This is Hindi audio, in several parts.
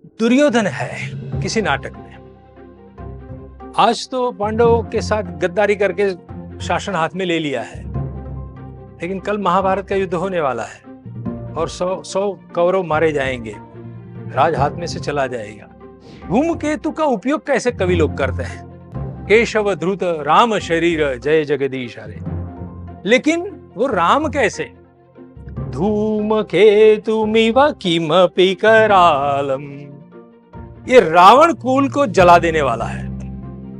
दुर्योधन है किसी नाटक में। आज तो पांडवों के साथ गद्दारी करके शासन हाथ में ले लिया है, लेकिन कल महाभारत का युद्ध होने वाला है और 100 कौरव मारे जाएंगे, राज हाथ में से चला जाएगा। धूमकेतु का उपयोग कैसे कवि लोग करते हैं, केशव ध्रुत राम शरीर जय जगदीश हरे, लेकिन वो राम कैसे? धूमकेतुमिव किमपि करालम। ये रावण कुल को जला देने वाला है।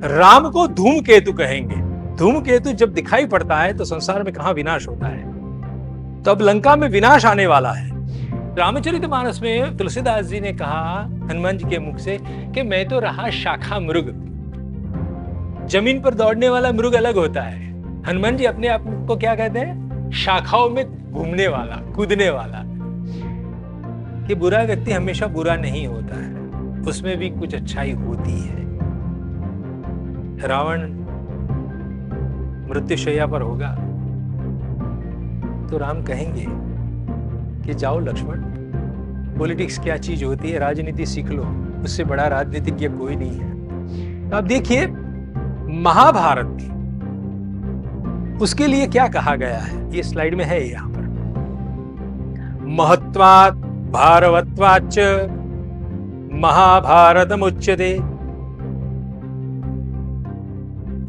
राम को धूमकेतु कहेंगे। धूमकेतु जब दिखाई पड़ता है तो संसार में कहां विनाश होता है, तो अब लंका में विनाश आने वाला है। रामचरितमानस में तुलसीदास जी ने कहा हनुमान जी के मुख से कि मैं तो रहा शाखा मृग। जमीन पर दौड़ने वाला मृग अलग होता है, हनुमान जी अपने आप को क्या कहते हैं? शाखाओं में घूमने वाला, कूदने वाला। कि बुरा व्यक्ति हमेशा बुरा नहीं होता है, उसमें भी कुछ अच्छाई होती है। रावण मृत्युशैया पर होगा तो राम कहेंगे कि जाओ लक्ष्मण, पॉलिटिक्स क्या चीज होती है, राजनीति सीख लो, उससे बड़ा राजनीतिज्ञ कोई नहीं है। तो आप देखिए महाभारत उसके लिए क्या कहा गया है, ये स्लाइड में है। यहां पर महत्वात् भारवत्वाच्च महाभारतमुच्यते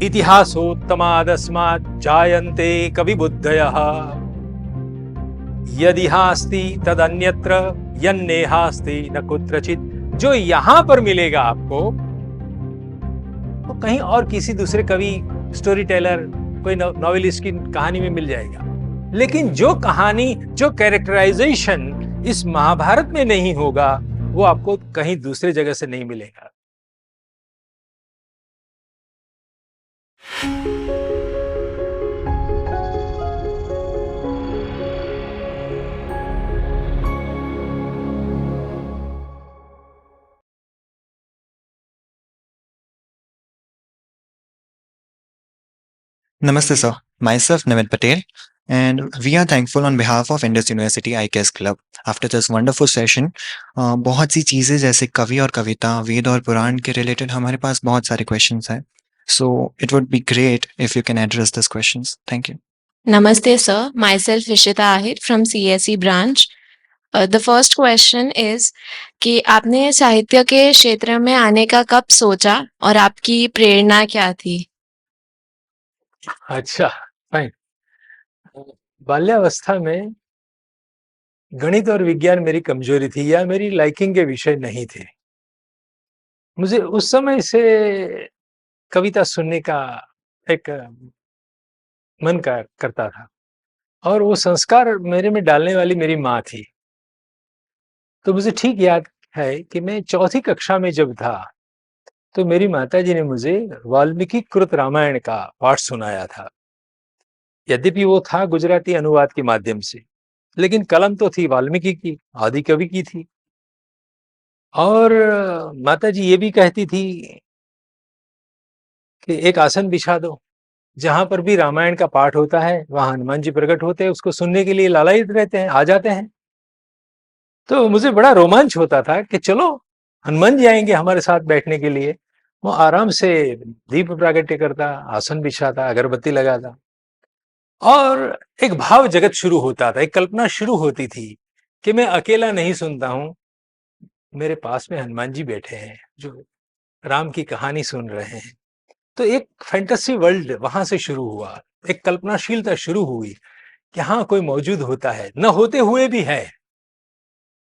इतिहासोत्तमादस्मात् जायन्ते कवि बुद्धयः यदिहास्ति तदन्यत्र यन्नेहास्ति न कुत्रचित्। जो यहां पर मिलेगा आपको तो कहीं और किसी दूसरे कवि, स्टोरी टेलर, कोई नॉवेलिस्ट की कहानी में मिल जाएगा, लेकिन जो कहानी, जो कैरेक्टराइजेशन इस महाभारत में नहीं होगा वो आपको कहीं दूसरे जगह से नहीं मिलेगा। Namaste, sir. Myself, Namit Patel, and we are thankful on behalf of Indus University ICAS Club after this wonderful session. बहुत सी चीज़ें जैसे कवि और कविता, वेद और पुराण के रिलेटेड हमारे पास बहुत सारे questions हैं. So it would be great if you can address these questions. Thank you. Namaste, sir. Myself, Ishita Ahir from CSE branch. The first question is कि आपने साहित्य के क्षेत्र में आने का कब सोचा और आपकी प्रेरणा क्या थी? अच्छा, फाइन। बाल्यावस्था में गणित और विज्ञान मेरी कमजोरी थी या मेरी लाइकिंग के विषय नहीं थे। मुझे उस समय से कविता सुनने का एक मन करता था और वो संस्कार मेरे में डालने वाली मेरी माँ थी। तो मुझे ठीक याद है कि मैं चौथी कक्षा में जब था तो मेरी माताजी ने मुझे वाल्मीकि कृत रामायण का पाठ सुनाया था। यद्यपि वो था गुजराती अनुवाद के माध्यम से, लेकिन कलम तो थी वाल्मीकि की, आदि कवि की थी। और माताजी ये भी कहती थी कि एक आसन बिछा दो, जहां पर भी रामायण का पाठ होता है वहां हनुमान जी प्रकट होते हैं, उसको सुनने के लिए लालायित रहते हैं, आ जाते हैं। तो मुझे बड़ा रोमांच होता था कि चलो हनुमान जी आएंगे हमारे साथ बैठने के लिए। वो आराम से दीप प्रागट्य करता, आसन बिछाता, अगरबत्ती लगाता और एक भाव जगत शुरू होता था, एक कल्पना शुरू होती थी कि मैं अकेला नहीं सुनता हूं, मेरे पास में हनुमान जी बैठे हैं जो राम की कहानी सुन रहे हैं। तो एक फैंटेसी वर्ल्ड वहां से शुरू हुआ, एक कल्पनाशीलता शुरू हुई कि हाँ कोई मौजूद होता है, न होते हुए भी है।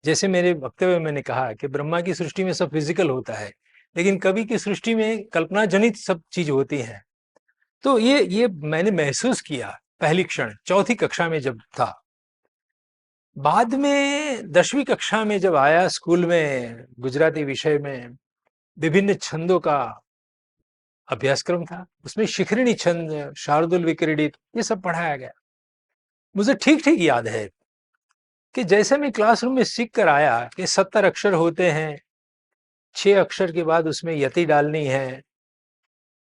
जैसे मेरे वक्तव्य में मैंने कहा कि ब्रह्मा की सृष्टि में सब फिजिकल होता है, लेकिन कवि की सृष्टि में कल्पना जनित सब चीज होती है। तो ये मैंने महसूस किया पहली क्षण चौथी कक्षा में जब था। बाद में 10वीं कक्षा में जब आया स्कूल में, गुजराती विषय में विभिन्न छंदों का अभ्यासक्रम था, उसमें शिखरिणी छंद, शार्दुल विक्रीडित, ये सब पढ़ाया गया। मुझे ठीक ठीक याद है कि जैसे मैं क्लासरूम में सीख कर आया कि 70 अक्षर होते हैं, 6 अक्षर के बाद उसमें यति डालनी है,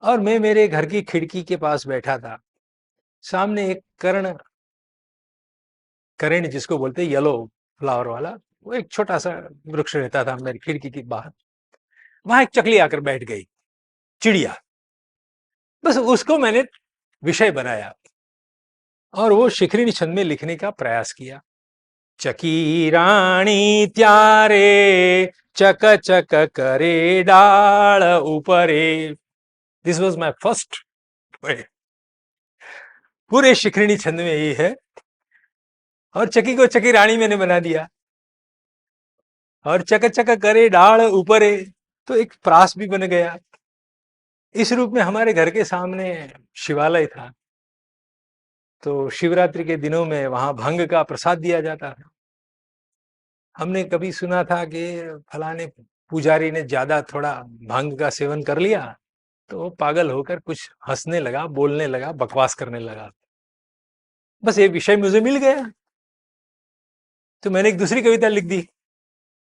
और मैं मेरे घर की खिड़की के पास बैठा था, सामने एक कर्ण जिसको बोलते हैं येलो फ्लावर वाला, वो एक छोटा सा वृक्ष रहता था मेरी खिड़की के बाहर, वहां एक चकली आकर बैठ गई, चिड़िया। बस उसको मैंने विषय बनाया और वो शिखरिणी छंद में लिखने का प्रयास किया। चकी रानी त्यारे चक चक करे डाल ऊपरे। This was my first poem. पूरे शिखरिणी छंद में यही है। और चकी को चकी रानी मैंने बना दिया, और चक चक करे डाल ऊपरे, तो एक प्रास भी बन गया। इस रूप में हमारे घर के सामने शिवालय था, तो शिवरात्रि के दिनों में वहां भंग का प्रसाद दिया जाता था। हमने कभी सुना था कि फलाने पुजारी ने ज्यादा थोड़ा भांग का सेवन कर लिया, तो वो पागल होकर कुछ हंसने लगा, बोलने लगा, बकवास करने लगा। बस ये विषय मुझे मिल गया, तो मैंने एक दूसरी कविता लिख दी।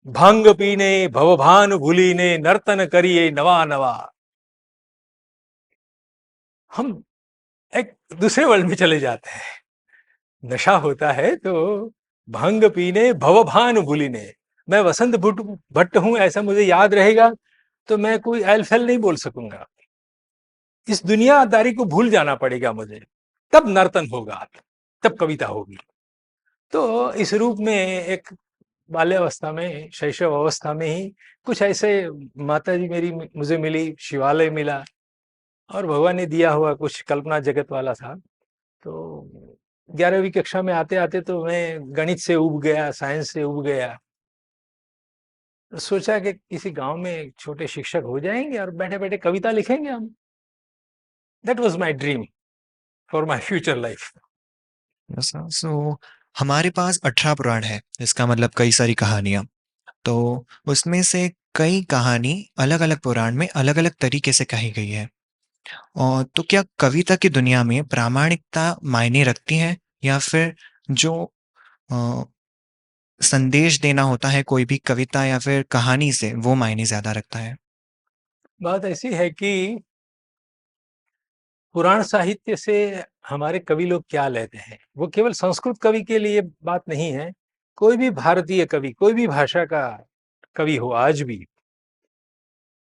भांग पीने भवभान भूलीने नर्तन करिए नवा नवा। हम एक दूसरे वर्ल्ड में चले जाते हैं। नशा होता है तो भांग पीने भवभान भूलीने। मैं वसंत भट्ट हूं ऐसा मुझे याद रहेगा, तो मैं कोई एलफेल नहीं बोल सकूंगा। इस दुनियादारी को भूल जाना पड़ेगा मुझे, तब नर्तन होगा, तब कविता होगी। तो इस रूप में एक बाल्यावस्था में, शैशव अवस्था में ही कुछ ऐसे माता जी मेरी मुझे मिली, शिवालय मिला, और भगवान ने दिया हुआ कुछ कल्पना जगत वाला था। तो 11वीं कक्षा में आते आते तो मैं गणित से उब गया, साइंस से उब गया। तो सोचा कि किसी गांव में छोटे शिक्षक हो जाएंगे और बैठे बैठे कविता लिखेंगे हम। That was my dream for my future life. So हमारे पास 18 पुराण है, इसका मतलब कई सारी कहानियाँ। तो उसमें से कई कहानी अलग-अलग पुराण में अलग-अलग तरीके से कही गई है। और तो क्या कविता की दुनिया में प्रामाणिकता मायने रखती है, या फिर जो अ, संदेश देना होता है कोई भी कविता या फिर कहानी से, वो मायने ज़्यादा रखता है? बात ऐसी है कि पुराण साहित्य से हमारे कवि लोग क्या लेते हैं, वो केवल संस्कृत कवि के लिए बात नहीं है। कोई भी भारतीय कवि, कोई भी भाषा का कवि हो आज भी,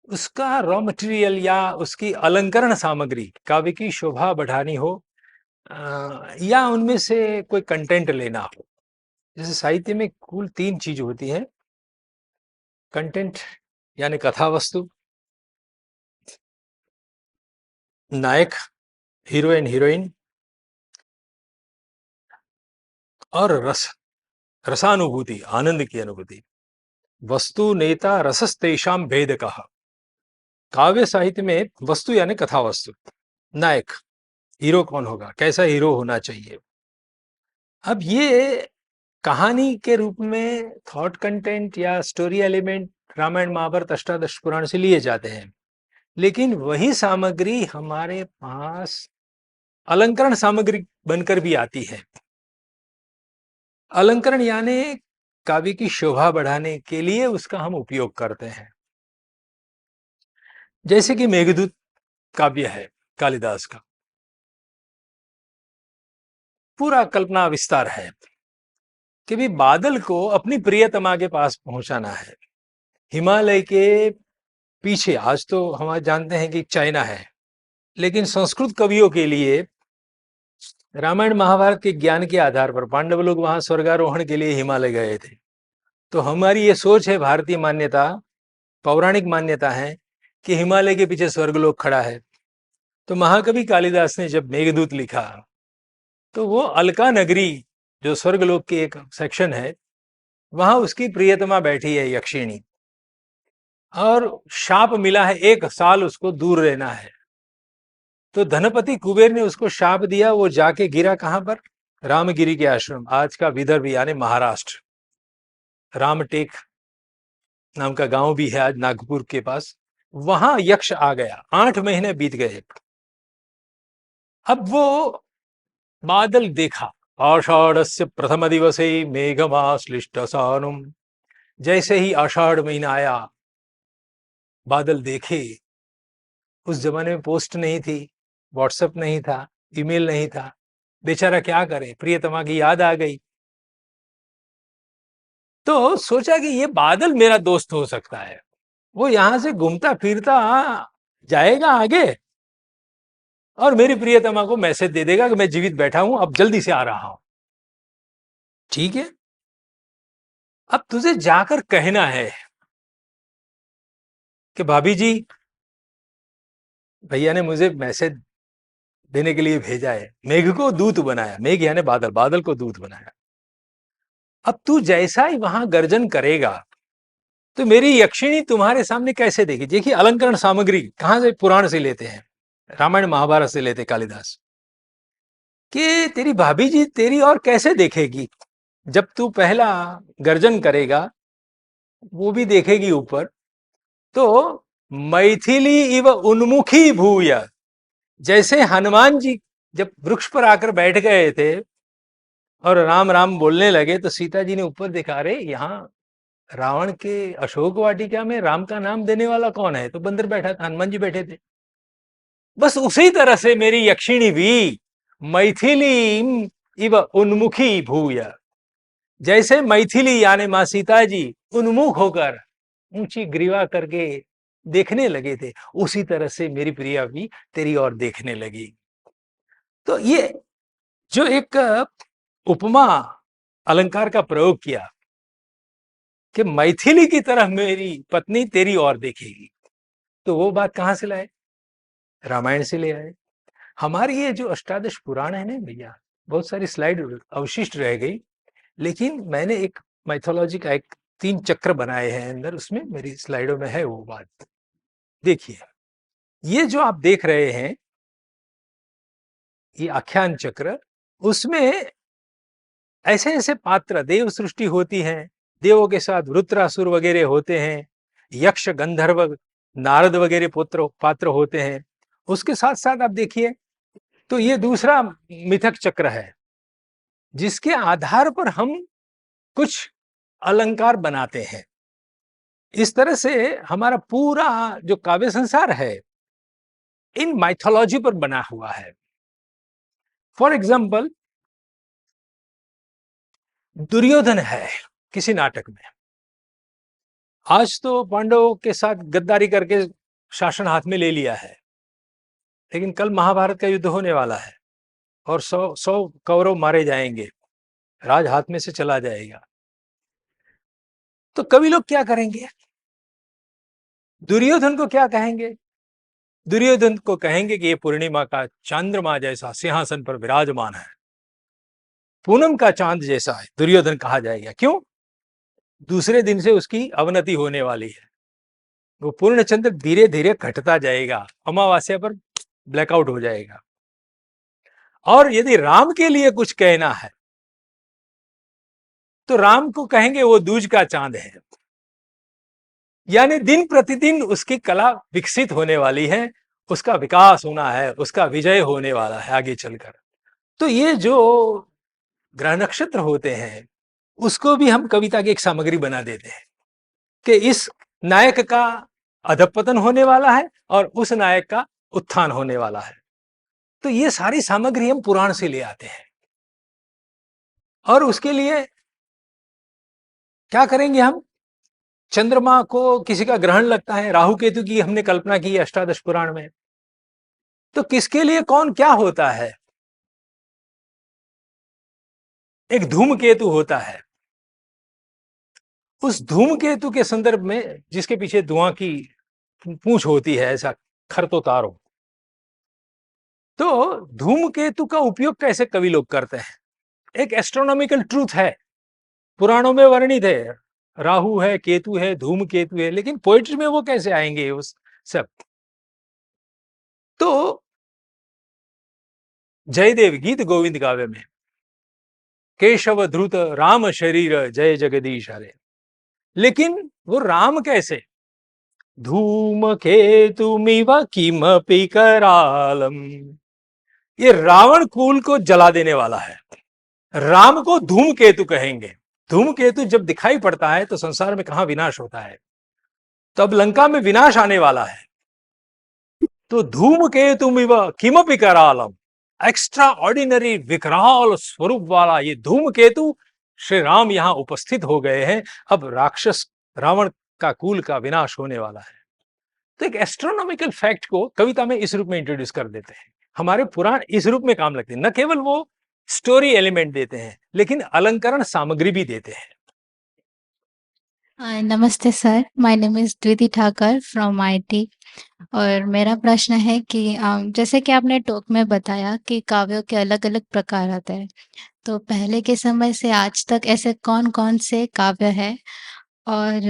उसका रॉ मटेरियल या उसकी अलंकरण सामग्री, काव्य की शोभा बढ़ानी हो, या उनमें से कोई कंटेंट लेना हो। जैसे साहित्य में कुल 3 चीज होती है। कंटेंट यानी कथा वस्तु, नायक, हीरोइन हीरोइन, और रसानुभूति, आनंद की अनुभूति। वस्तु नेता रसस्तेषाम भेद कहा। काव्य साहित्य में वस्तु यानी कथा वस्तु, नायक, हीरो कौन होगा, कैसा हीरो होना चाहिए। अब ये कहानी के रूप में थॉट कंटेंट या स्टोरी एलिमेंट रामायण महाभारत अष्टादश पुराण से लिए जाते हैं, लेकिन वही सामग्री हमारे पास अलंकरण सामग्री बनकर भी आती है। अलंकरण यानी काव्य की शोभा बढ़ाने के लिए उसका हम उपयोग करते हैं। जैसे कि मेघदूत काव्य है कालिदास का, पूरा कल्पना विस्तार है कि भी बादल को अपनी प्रियतमा के पास पहुंचाना है। हिमालय के पीछे, आज तो हम जानते हैं कि चाइना है, लेकिन संस्कृत कवियों के लिए रामायण महाभारत के ज्ञान के आधार पर पांडव लोग वहां स्वर्गारोहण के लिए हिमालय गए थे। तो हमारी ये सोच है, भारतीय मान्यता, पौराणिक मान्यता है कि हिमालय के पीछे स्वर्गलोक खड़ा है। तो महाकवि कालिदास ने जब मेघदूत लिखा, तो वो अलका नगरी, जो स्वर्गलोक की एक सेक्शन है, वहां उसकी प्रियतमा बैठी है यक्षिणी, और शाप मिला है 1 साल उसको दूर रहना है। तो धनपति कुबेर ने उसको शाप दिया, वो जाके गिरा कहां पर, रामगिरी के आश्रम, आज का विदर्भ यानी महाराष्ट्र। रामटेक नाम का गांव भी है आज नागपुर के पास, वहां यक्ष आ गया। 8 महीने बीत गए। अब वो बादल देखा, आषाढ़स्य प्रथम दिवसे मेघमाश्लिष्ट सानुम। जैसे ही आषाढ़ महीना आया, बादल देखे। उस जमाने में पोस्ट नहीं थी, व्हाट्सएप नहीं था, ईमेल नहीं था, बेचारा क्या करे, प्रियतमा की याद आ गई। तो सोचा कि ये बादल मेरा दोस्त हो सकता है, वो यहां से घूमता फिरता जाएगा आगे और मेरी प्रियतमा को मैसेज दे देगा कि मैं जीवित बैठा हूं, अब जल्दी से आ रहा हूं। ठीक है, अब तुझे जाकर कहना है कि भाभी जी, भैया ने मुझे मैसेज देने के लिए भेजा है, मेघ को दूत बनाया, मेघ यानी बादल, बादल को दूत बनाया। अब तू जैसा ही वहां गर्जन करेगा तो मेरी यक्षिणी तुम्हारे सामने कैसे देगी। देखिए, अलंकरण सामग्री कहां से, पुराण से लेते हैं, रामायण महाभारत से लेते कालिदास, कि तेरी भाभी जी तेरी और कैसे देखेगी। जब तू पहला गर्जन करेगा वो भी देखेगी ऊपर, तो मैथिली इव उन्मुखी भूय, जैसे हनुमान जी जब वृक्ष पर आकर बैठ गए थे और राम राम बोलने लगे तो सीता जी ने ऊपर देखा, अरे यहाँ रावण के अशोक वाटिका में राम का नाम देने वाला कौन है, तो बंदर बैठा था, हनुमान जी बैठे थे। बस उसी तरह से मेरी यक्षिणी भी मैथिली इव उन्मुखी भूय, जैसे मैथिली यानी मां सीता जी उन्मुख होकर ऊंची ग्रीवा करके देखने लगे थे, उसी तरह से मेरी प्रिया भी तेरी ओर देखने लगी। तो ये जो एक उपमा अलंकार का प्रयोग किया कि मैथिली की तरह मेरी पत्नी तेरी ओर देखेगी, तो वो बात कहां से लाए, रामायण से ले आए। हमारी ये जो अष्टादश पुराण है ना भैया, बहुत सारी स्लाइड अवशिष्ट रह गई, लेकिन मैंने एक माइथोलॉजी का एक 3 चक्र बनाए हैं अंदर, उसमें मेरी स्लाइडों में है वो बात। देखिए, ये जो आप देख रहे हैं ये आख्यान चक्र, उसमें ऐसे ऐसे पात्र, देव सृष्टि होती है, देवों के साथ वृत्रासुर वगैरह होते हैं, यक्ष गंधर्व नारद वगैरह पात्र होते हैं। उसके साथ साथ आप देखिए, तो ये दूसरा मिथक चक्र है जिसके आधार पर हम कुछ अलंकार बनाते हैं। इस तरह से हमारा पूरा जो काव्य संसार है इन माइथोलॉजी पर बना हुआ है। फॉर एग्जाम्पल, दुर्योधन है किसी नाटक में, आज तो पांडवों के साथ गद्दारी करके शासन हाथ में ले लिया है, लेकिन कल महाभारत का युद्ध होने वाला है और 100 कौरव मारे जाएंगे, राज हाथ में से चला जाएगा। तो कवि लोग क्या करेंगे, दुर्योधन को क्या कहेंगे, दुर्योधन को कहेंगे कि ये पूर्णिमा का चंद्रमा जैसा सिंहासन पर विराजमान है, पूनम का चांद जैसा है, दुर्योधन कहा जाएगा। क्यों, दूसरे दिन से उसकी अवनति होने वाली है, वो पूर्ण चंद्र धीरे धीरे घटता जाएगा, अमावस्या पर ब्लैकआउट हो जाएगा। और यदि राम के लिए कुछ कहना है तो राम को कहेंगे वो दूज का चांद है, यानी दिन प्रतिदिन उसकी कला विकसित होने वाली है, उसका विकास होना है, उसका विजय होने वाला है आगे चलकर। तो ये जो ग्रह नक्षत्र होते हैं उसको भी हम कविता की एक सामग्री बना देते हैं कि इस नायक का अधपतन होने वाला है और उस नायक का उत्थान होने वाला है। तो ये सारी सामग्री हम पुराण से ले आते हैं और उसके लिए क्या करेंगे, हम चंद्रमा को किसी का ग्रहण लगता है, राहु केतु की हमने कल्पना की है अष्टादश पुराण में, तो किसके लिए कौन क्या होता है, एक धूमकेतु होता है, उस धूमकेतु के संदर्भ में जिसके पीछे धुआं की पूंछ होती है, ऐसा खरतोतारो, तो धूमकेतु का उपयोग कैसे कवि लोग करते हैं, एक एस्ट्रोनॉमिकल ट्रूथ है, पुराणों में वर्णित है, राहु है, केतु है, धूमकेतु है, लेकिन पोएट्री में वो कैसे आएंगे उस सब। तो जयदेव गीत गोविंद काव्य में केशव ध्रुत राम शरीर जय जगदीश हरे, लेकिन वो राम कैसे, धूमकेतुमिव किमपि करालम, ये रावण कुल को जला देने वाला है, राम को धूमकेतु कहेंगे। धूमकेतु जब दिखाई पड़ता है तो संसार में कहां विनाश होता है, तब लंका में विनाश आने वाला है। तो धूमकेतुमिव किमपि करालम, एक्स्ट्रा ऑर्डिनरी विकराल स्वरूप वाला ये धूमकेतु श्री राम यहाँ उपस्थित हो गए हैं, अब राक्षस रावण का कुल का विनाश होने वाला है। तो एक एस्ट्रोनॉमिकल फैक्ट को कविता में इस रूप में इंट्रोड्यूस कर देते हैं। हमारे पुराण इस रूप में काम लगते हैं, न केवल वो स्टोरी एलिमेंट देते हैं लेकिन अलंकरण सामग्री भी देते हैं। नमस्ते sir, my name is Dwiti Thakar from IT और मेरा प्रश्न है कि जैसे कि आपने टॉक में बताया कि काव्यों के अलग-अलग प्रकार आते हैं, तो पहले के समय से आज तक ऐसे कौन-कौन से काव्य हैं और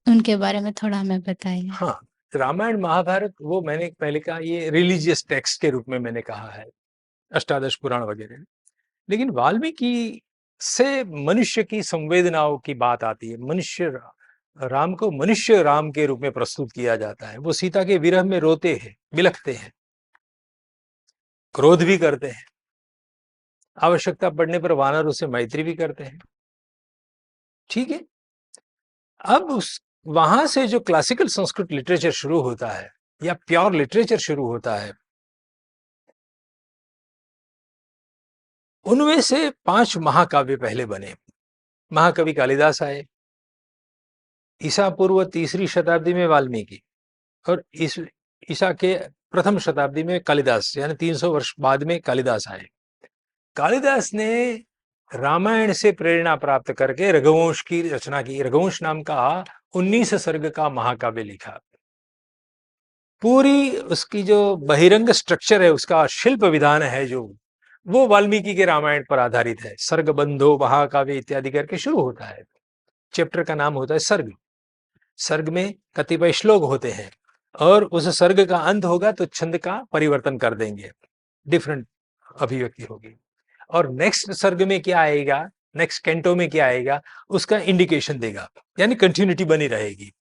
उनके बारे में थोड़ा हमें बताइए? हाँ, रामायण महाभारत वो मैंने पहले कहा ये रिलीजियस टेक्स्ट के रूप में मैंने कहा है, अष्टादश पुराण वगैरह। लेकिन वाल्मीकि से मनुष्य की संवेदनाओं की बात आती है। राम को मनुष्य राम के रूप में प्रस्तुत किया जाता है। वो सीता के विरह में रोते हैं, बिलखते हैं, क्रोध भी करते हैं, आवश्यकता पड़ने पर वानरों से मैत्री भी करते हैं। ठीक है, अब उस वहां से जो क्लासिकल संस्कृत लिटरेचर शुरू होता है या प्योर लिटरेचर शुरू होता है, उनमें से 5 महाकाव्य पहले बने। महाकवि कालिदास आए, ईसा पूर्व 3री शताब्दी में वाल्मीकि, और ईसा के प्रथम शताब्दी में कालिदास, यानी 300 वर्ष बाद में कालिदास आए। कालिदास ने रामायण से प्रेरणा प्राप्त करके रघुवंश की रचना की। रघुवंश नाम का 19 सर्ग का महाकाव्य लिखा। पूरी उसकी जो बहिरंग स्ट्रक्चर है, उसका शिल्प विधान है जो, वो वाल्मीकि के रामायण पर आधारित है। सर्ग बंधो महाकाव्य इत्यादि करके शुरू होता है। चैप्टर का नाम होता है सर्ग। सर्ग में कतिपय श्लोक होते हैं और उस सर्ग का अंत होगा तो छंद का परिवर्तन कर देंगे, डिफरेंट अभिव्यक्ति होगी। और नेक्स्ट सर्ग में क्या आएगा, नेक्स्ट कैंटो में क्या आएगा, उसका इंडिकेशन देगा, यानी कंटिन्यूटी बनी रहेगी।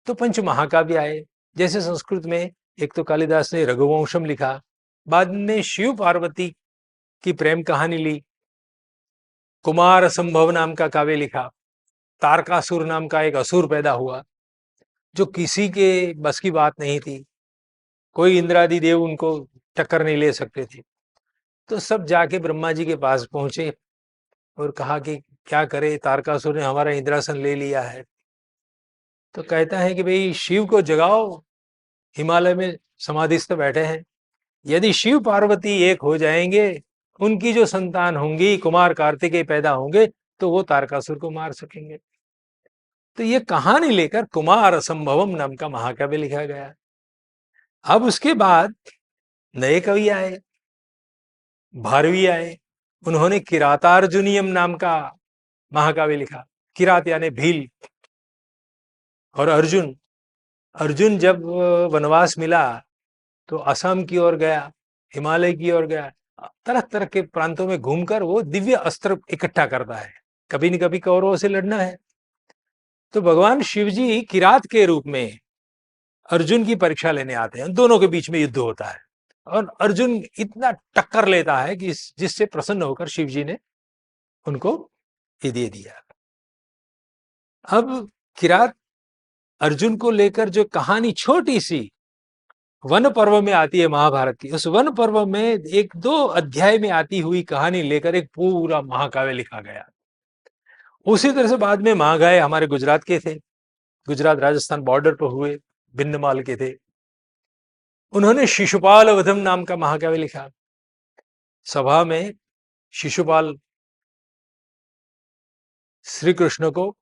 तो पंच महाकाव्य आए। जैसे संस्कृत में एक तो कालिदास ने रघुवंशम लिखा, बाद में शिव पार्वती की प्रेम कहानी ली, कुमार संभव नाम का काव्य लिखा, तारकासुर नाम का एक असुर पैदा हुआ जो किसी के बस की बात नहीं थी, कोई इंद्रादि देव उनको टक्कर नहीं ले सकते थे। तो सब जाके ब्रह्मा जी के पास पहुंचे और कहा कि क्या करे, तारकासुर ने हमारा इंद्रासन ले लिया है। तो कहता है कि भाई शिव को जगाओ, हिमालय में समाधिस्थ बैठे हैं, यदि शिव पार्वती एक हो जाएंगे, उनकी जो संतान होंगी कुमार कार्तिकेय पैदा होंगे, तो वो तारकासुर को मार सकेंगे। तो ये कहानी लेकर कुमार असंभवम नाम का महाकाव्य लिखा गया। अब उसके बाद नए कवि आए, भारवी आए, उन्होंने किरातार्जुनीयम नाम का महाकाव्य लिखा। किरात यानी भील। और अर्जुन जब वनवास मिला तो असम की ओर गया, हिमालय की ओर गया, तरह तरह के प्रांतों में घूमकर वो दिव्य अस्त्र इकट्ठा करता है, कभी न कभी कौरवों से लड़ना है। तो भगवान शिवजी किरात के रूप में अर्जुन की परीक्षा लेने आते हैं, दोनों के बीच में युद्ध होता है और अर्जुन इतना टक्कर लेता है कि जिससे प्रसन्न होकर शिवजी ने उनको ये दे दिया। अब किरात अर्जुन को लेकर जो कहानी छोटी सी वन पर्व में आती है महाभारत की, उस वन पर्व में 1-2 अध्याय में आती हुई कहानी लेकर एक पूरा महाकाव्य लिखा गया। उसी तरह से बाद में महागाय हमारे गुजरात के थे, गुजरात राजस्थान बॉर्डर पर हुए, भिन्नमाल के थे। उन्होंने शिशुपाल वधम नाम का महाकाव्य लिखा। सभा में शिशुपाल श्री कृष्ण को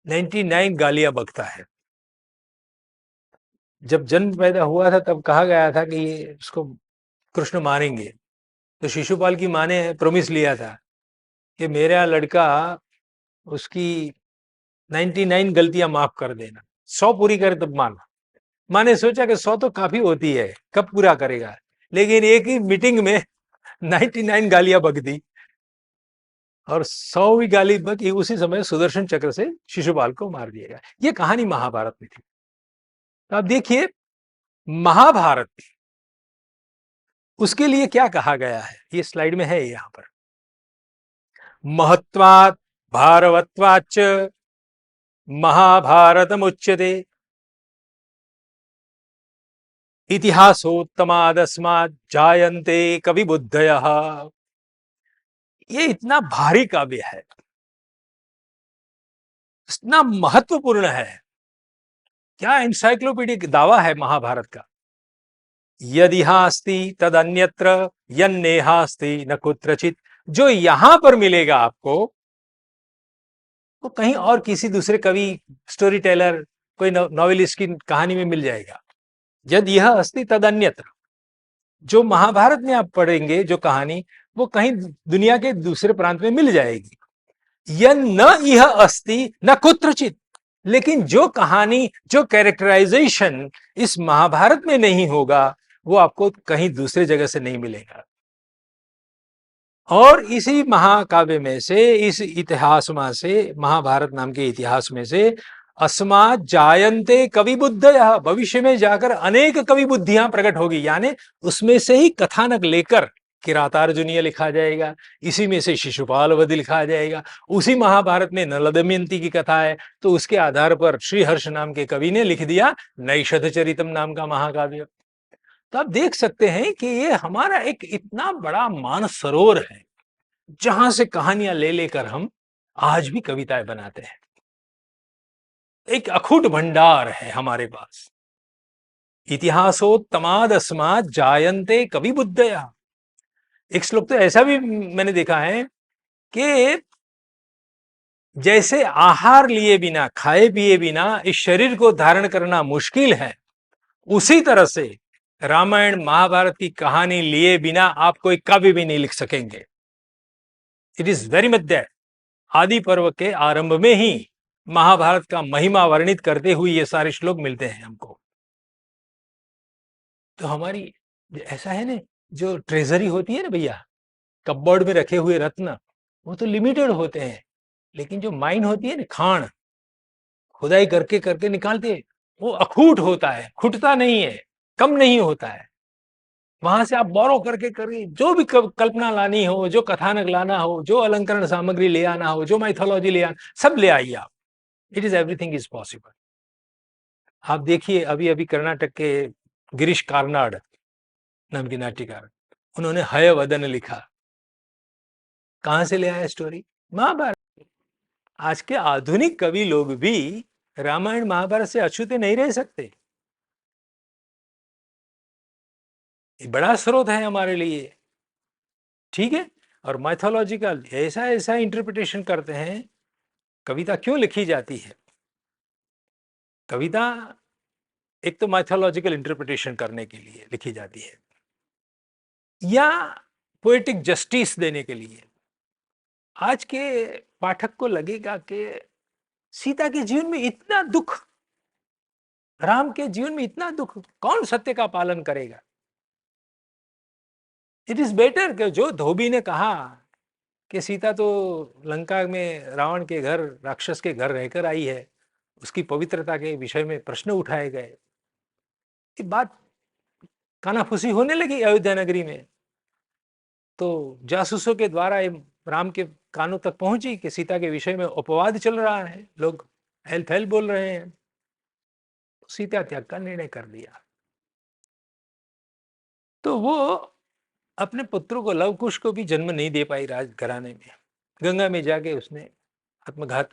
99 गालियां बकता है। जब जन्म पैदा हुआ था तब कहा गया था कि ये उसको कृष्ण मारेंगे, तो शिशुपाल की माँ ने प्रॉमिस लिया था कि मेरा लड़का उसकी 99 गलतियां माफ कर देना, 100 पूरी करे तब माना। माँ ने सोचा कि 100 तो काफी होती है, कब पूरा करेगा, लेकिन एक ही मीटिंग में 99 गालियां बक दी और 100वीं गाली बकी, उसी समय सुदर्शन चक्र से शिशुपाल को मार दिया गया। ये कहानी महाभारत में थी। तो आप देखिए महाभारत उसके लिए क्या कहा गया है, ये स्लाइड में है यहां पर। महत्वात् भारवत्वाच्च महाभारतमुच्यते इतिहासोत्तमादस्मात् जायन्ते कवि बुद्धयः। ये इतना भारी काव्य है इतना महत्वपूर्ण है, क्या एनसाइक्लोपीडिक दावा है महाभारत का। यदिहास्ति तदन्यत्र यन्नेहास्ति न कुत्रचित। जो यहां पर मिलेगा आपको, वो कहीं और किसी दूसरे कवि, स्टोरी टेलर, कोई नॉवेलिस्ट की कहानी में मिल जाएगा। यद यह अस्ति तद अन्यत्र। जो महाभारत में आप पढ़ेंगे जो कहानी, वो कहीं दुनिया के दूसरे प्रांत में मिल जाएगी। यह न यह अस्ति न कुत्रचित। लेकिन जो कहानी, जो कैरेक्टराइजेशन इस महाभारत में नहीं होगा, वो आपको कहीं दूसरे जगह से नहीं मिलेगा। और इसी महाकाव्य में से, इस इतिहास में से, महाभारत नाम के इतिहास में से अस्मात् जायन्ते कवि बुद्धयः, भविष्य में जाकर अनेक कवि बुद्धियां प्रकट होगी। यानी उसमें से ही कथानक लेकर किरातार्जुनीय लिखा जाएगा, इसी में से शिशुपाल वध लिखा जाएगा। उसी महाभारत में नल दमयंती की कथा है, तो उसके आधार पर श्रीहर्ष नाम के कवि ने लिख दिया नैषधचरितम नाम का महाकाव्य। तो आप देख सकते हैं कि ये हमारा एक इतना बड़ा मानसरोवर है, जहां से कहानियां ले लेकर हम आज भी कविताएं बनाते हैं। एक अखूट भंडार है हमारे पास। इतिहासोत्तमाद अस्मात् जायन्ते कवि बुद्धयः। एक श्लोक तो ऐसा भी मैंने देखा है कि जैसे आहार लिए बिना, खाए पिए बिना इस शरीर को धारण करना मुश्किल है, उसी तरह से रामायण महाभारत की कहानी लिए बिना आप कोई काव्य भी नहीं लिख सकेंगे। It is very much that. आदि पर्व के आरंभ में ही महाभारत का महिमा वर्णित करते हुए ये सारे श्लोक मिलते हैं हमको। तो हमारी ऐसा है ना, जो ट्रेजरी होती है ना भैया, कपबोर्ड में रखे हुए रत्न, वो तो लिमिटेड होते हैं, लेकिन जो माइन होती है ना, खान, खुदाई करके करके निकालते, वो अखूट होता है, खुटता नहीं है, कम नहीं होता है। वहां से आप बोरो करके करके जो भी कल्पना लानी हो, जो कथानक लाना हो, जो अलंकरण सामग्री ले आना हो, जो माइथोलॉजी ले आना, सब ले आइए आप। It is everything is possible. आप देखिए, अभी अभी कर्नाटक के गिरीश कार्नाड नाम के नाट्यकार, उन्होंने हयवदन लिखा। कहां से ले आया स्टोरी? महाभारत। आज के आधुनिक कवि लोग भी रामायण महाभारत से अछूते नहीं रह सकते। ये बड़ा स्रोत है हमारे लिए, ठीक है। और माइथोलॉजिकल ऐसा ऐसा इंटरप्रिटेशन करते हैं। कविता क्यों लिखी जाती है? कविता एक तो माइथोलॉजिकल इंटरप्रिटेशन करने के लिए लिखी जाती है, या पोएटिक जस्टिस देने के लिए। आज के पाठक को लगेगा कि सीता के जीवन में इतना दुख, राम के जीवन में इतना दुख, कौन सत्य का पालन करेगा? इट इज बेटर कि जो धोबी ने कहा कि सीता तो लंका में रावण के घर, राक्षस के घर रहकर आई है, उसकी पवित्रता के विषय में प्रश्न उठाए गए। ये बात कानाफूसी होने लगी अयोध्या नगरी में, तो जासूसों के द्वारा ये राम के कानों तक पहुंची कि सीता के विषय में अपवाद चल रहा है, लोग हेल फैल बोल रहे हैं। तो सीता त्याग का निर्णय कर लिया। तो वो अपने पुत्रों को, लवकुश को भी जन्म नहीं दे पाई राजघराने में। गंगा में जाके उसने आत्मघात,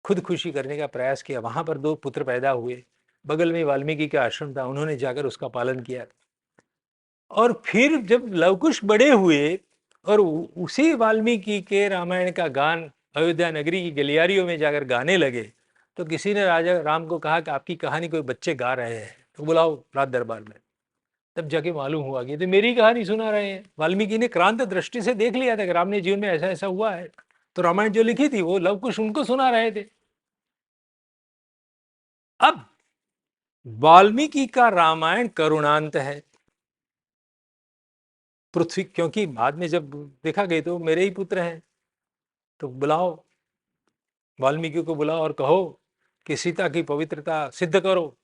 खुदकुशी करने का प्रयास किया। वहां पर 2 पुत्र पैदा हुए। बगल में वाल्मीकि का आश्रम था, उन्होंने जाकर उसका पालन किया। और फिर जब लवकुश बड़े हुए और उसी वाल्मीकि के रामायण का गान अयोध्या नगरी की गलियारियों में जाकर गाने लगे, तो किसी ने राजा राम को कहा कि आपकी कहानी कोई बच्चे गा रहे हैं, तो बुलाओ राज दरबार में। तब जाके मालूम हुआ कि तो मेरी कहानी सुना रहे हैं। वाल्मीकि ने क्रांत दृष्टि से देख लिया था कि राम ने जीवन में ऐसा ऐसा हुआ है, तो रामायण जो लिखी थी वो लवकुश उनको सुना रहे थे। अब वाल्मीकि का रामायण करुणांत है। पृथ्वी, क्योंकि बाद में जब देखा गया तो मेरे ही पुत्र हैं, तो बुलाओ, वाल्मीकि को बुलाओ और कहो कि सीता की पवित्रता सिद्ध करो।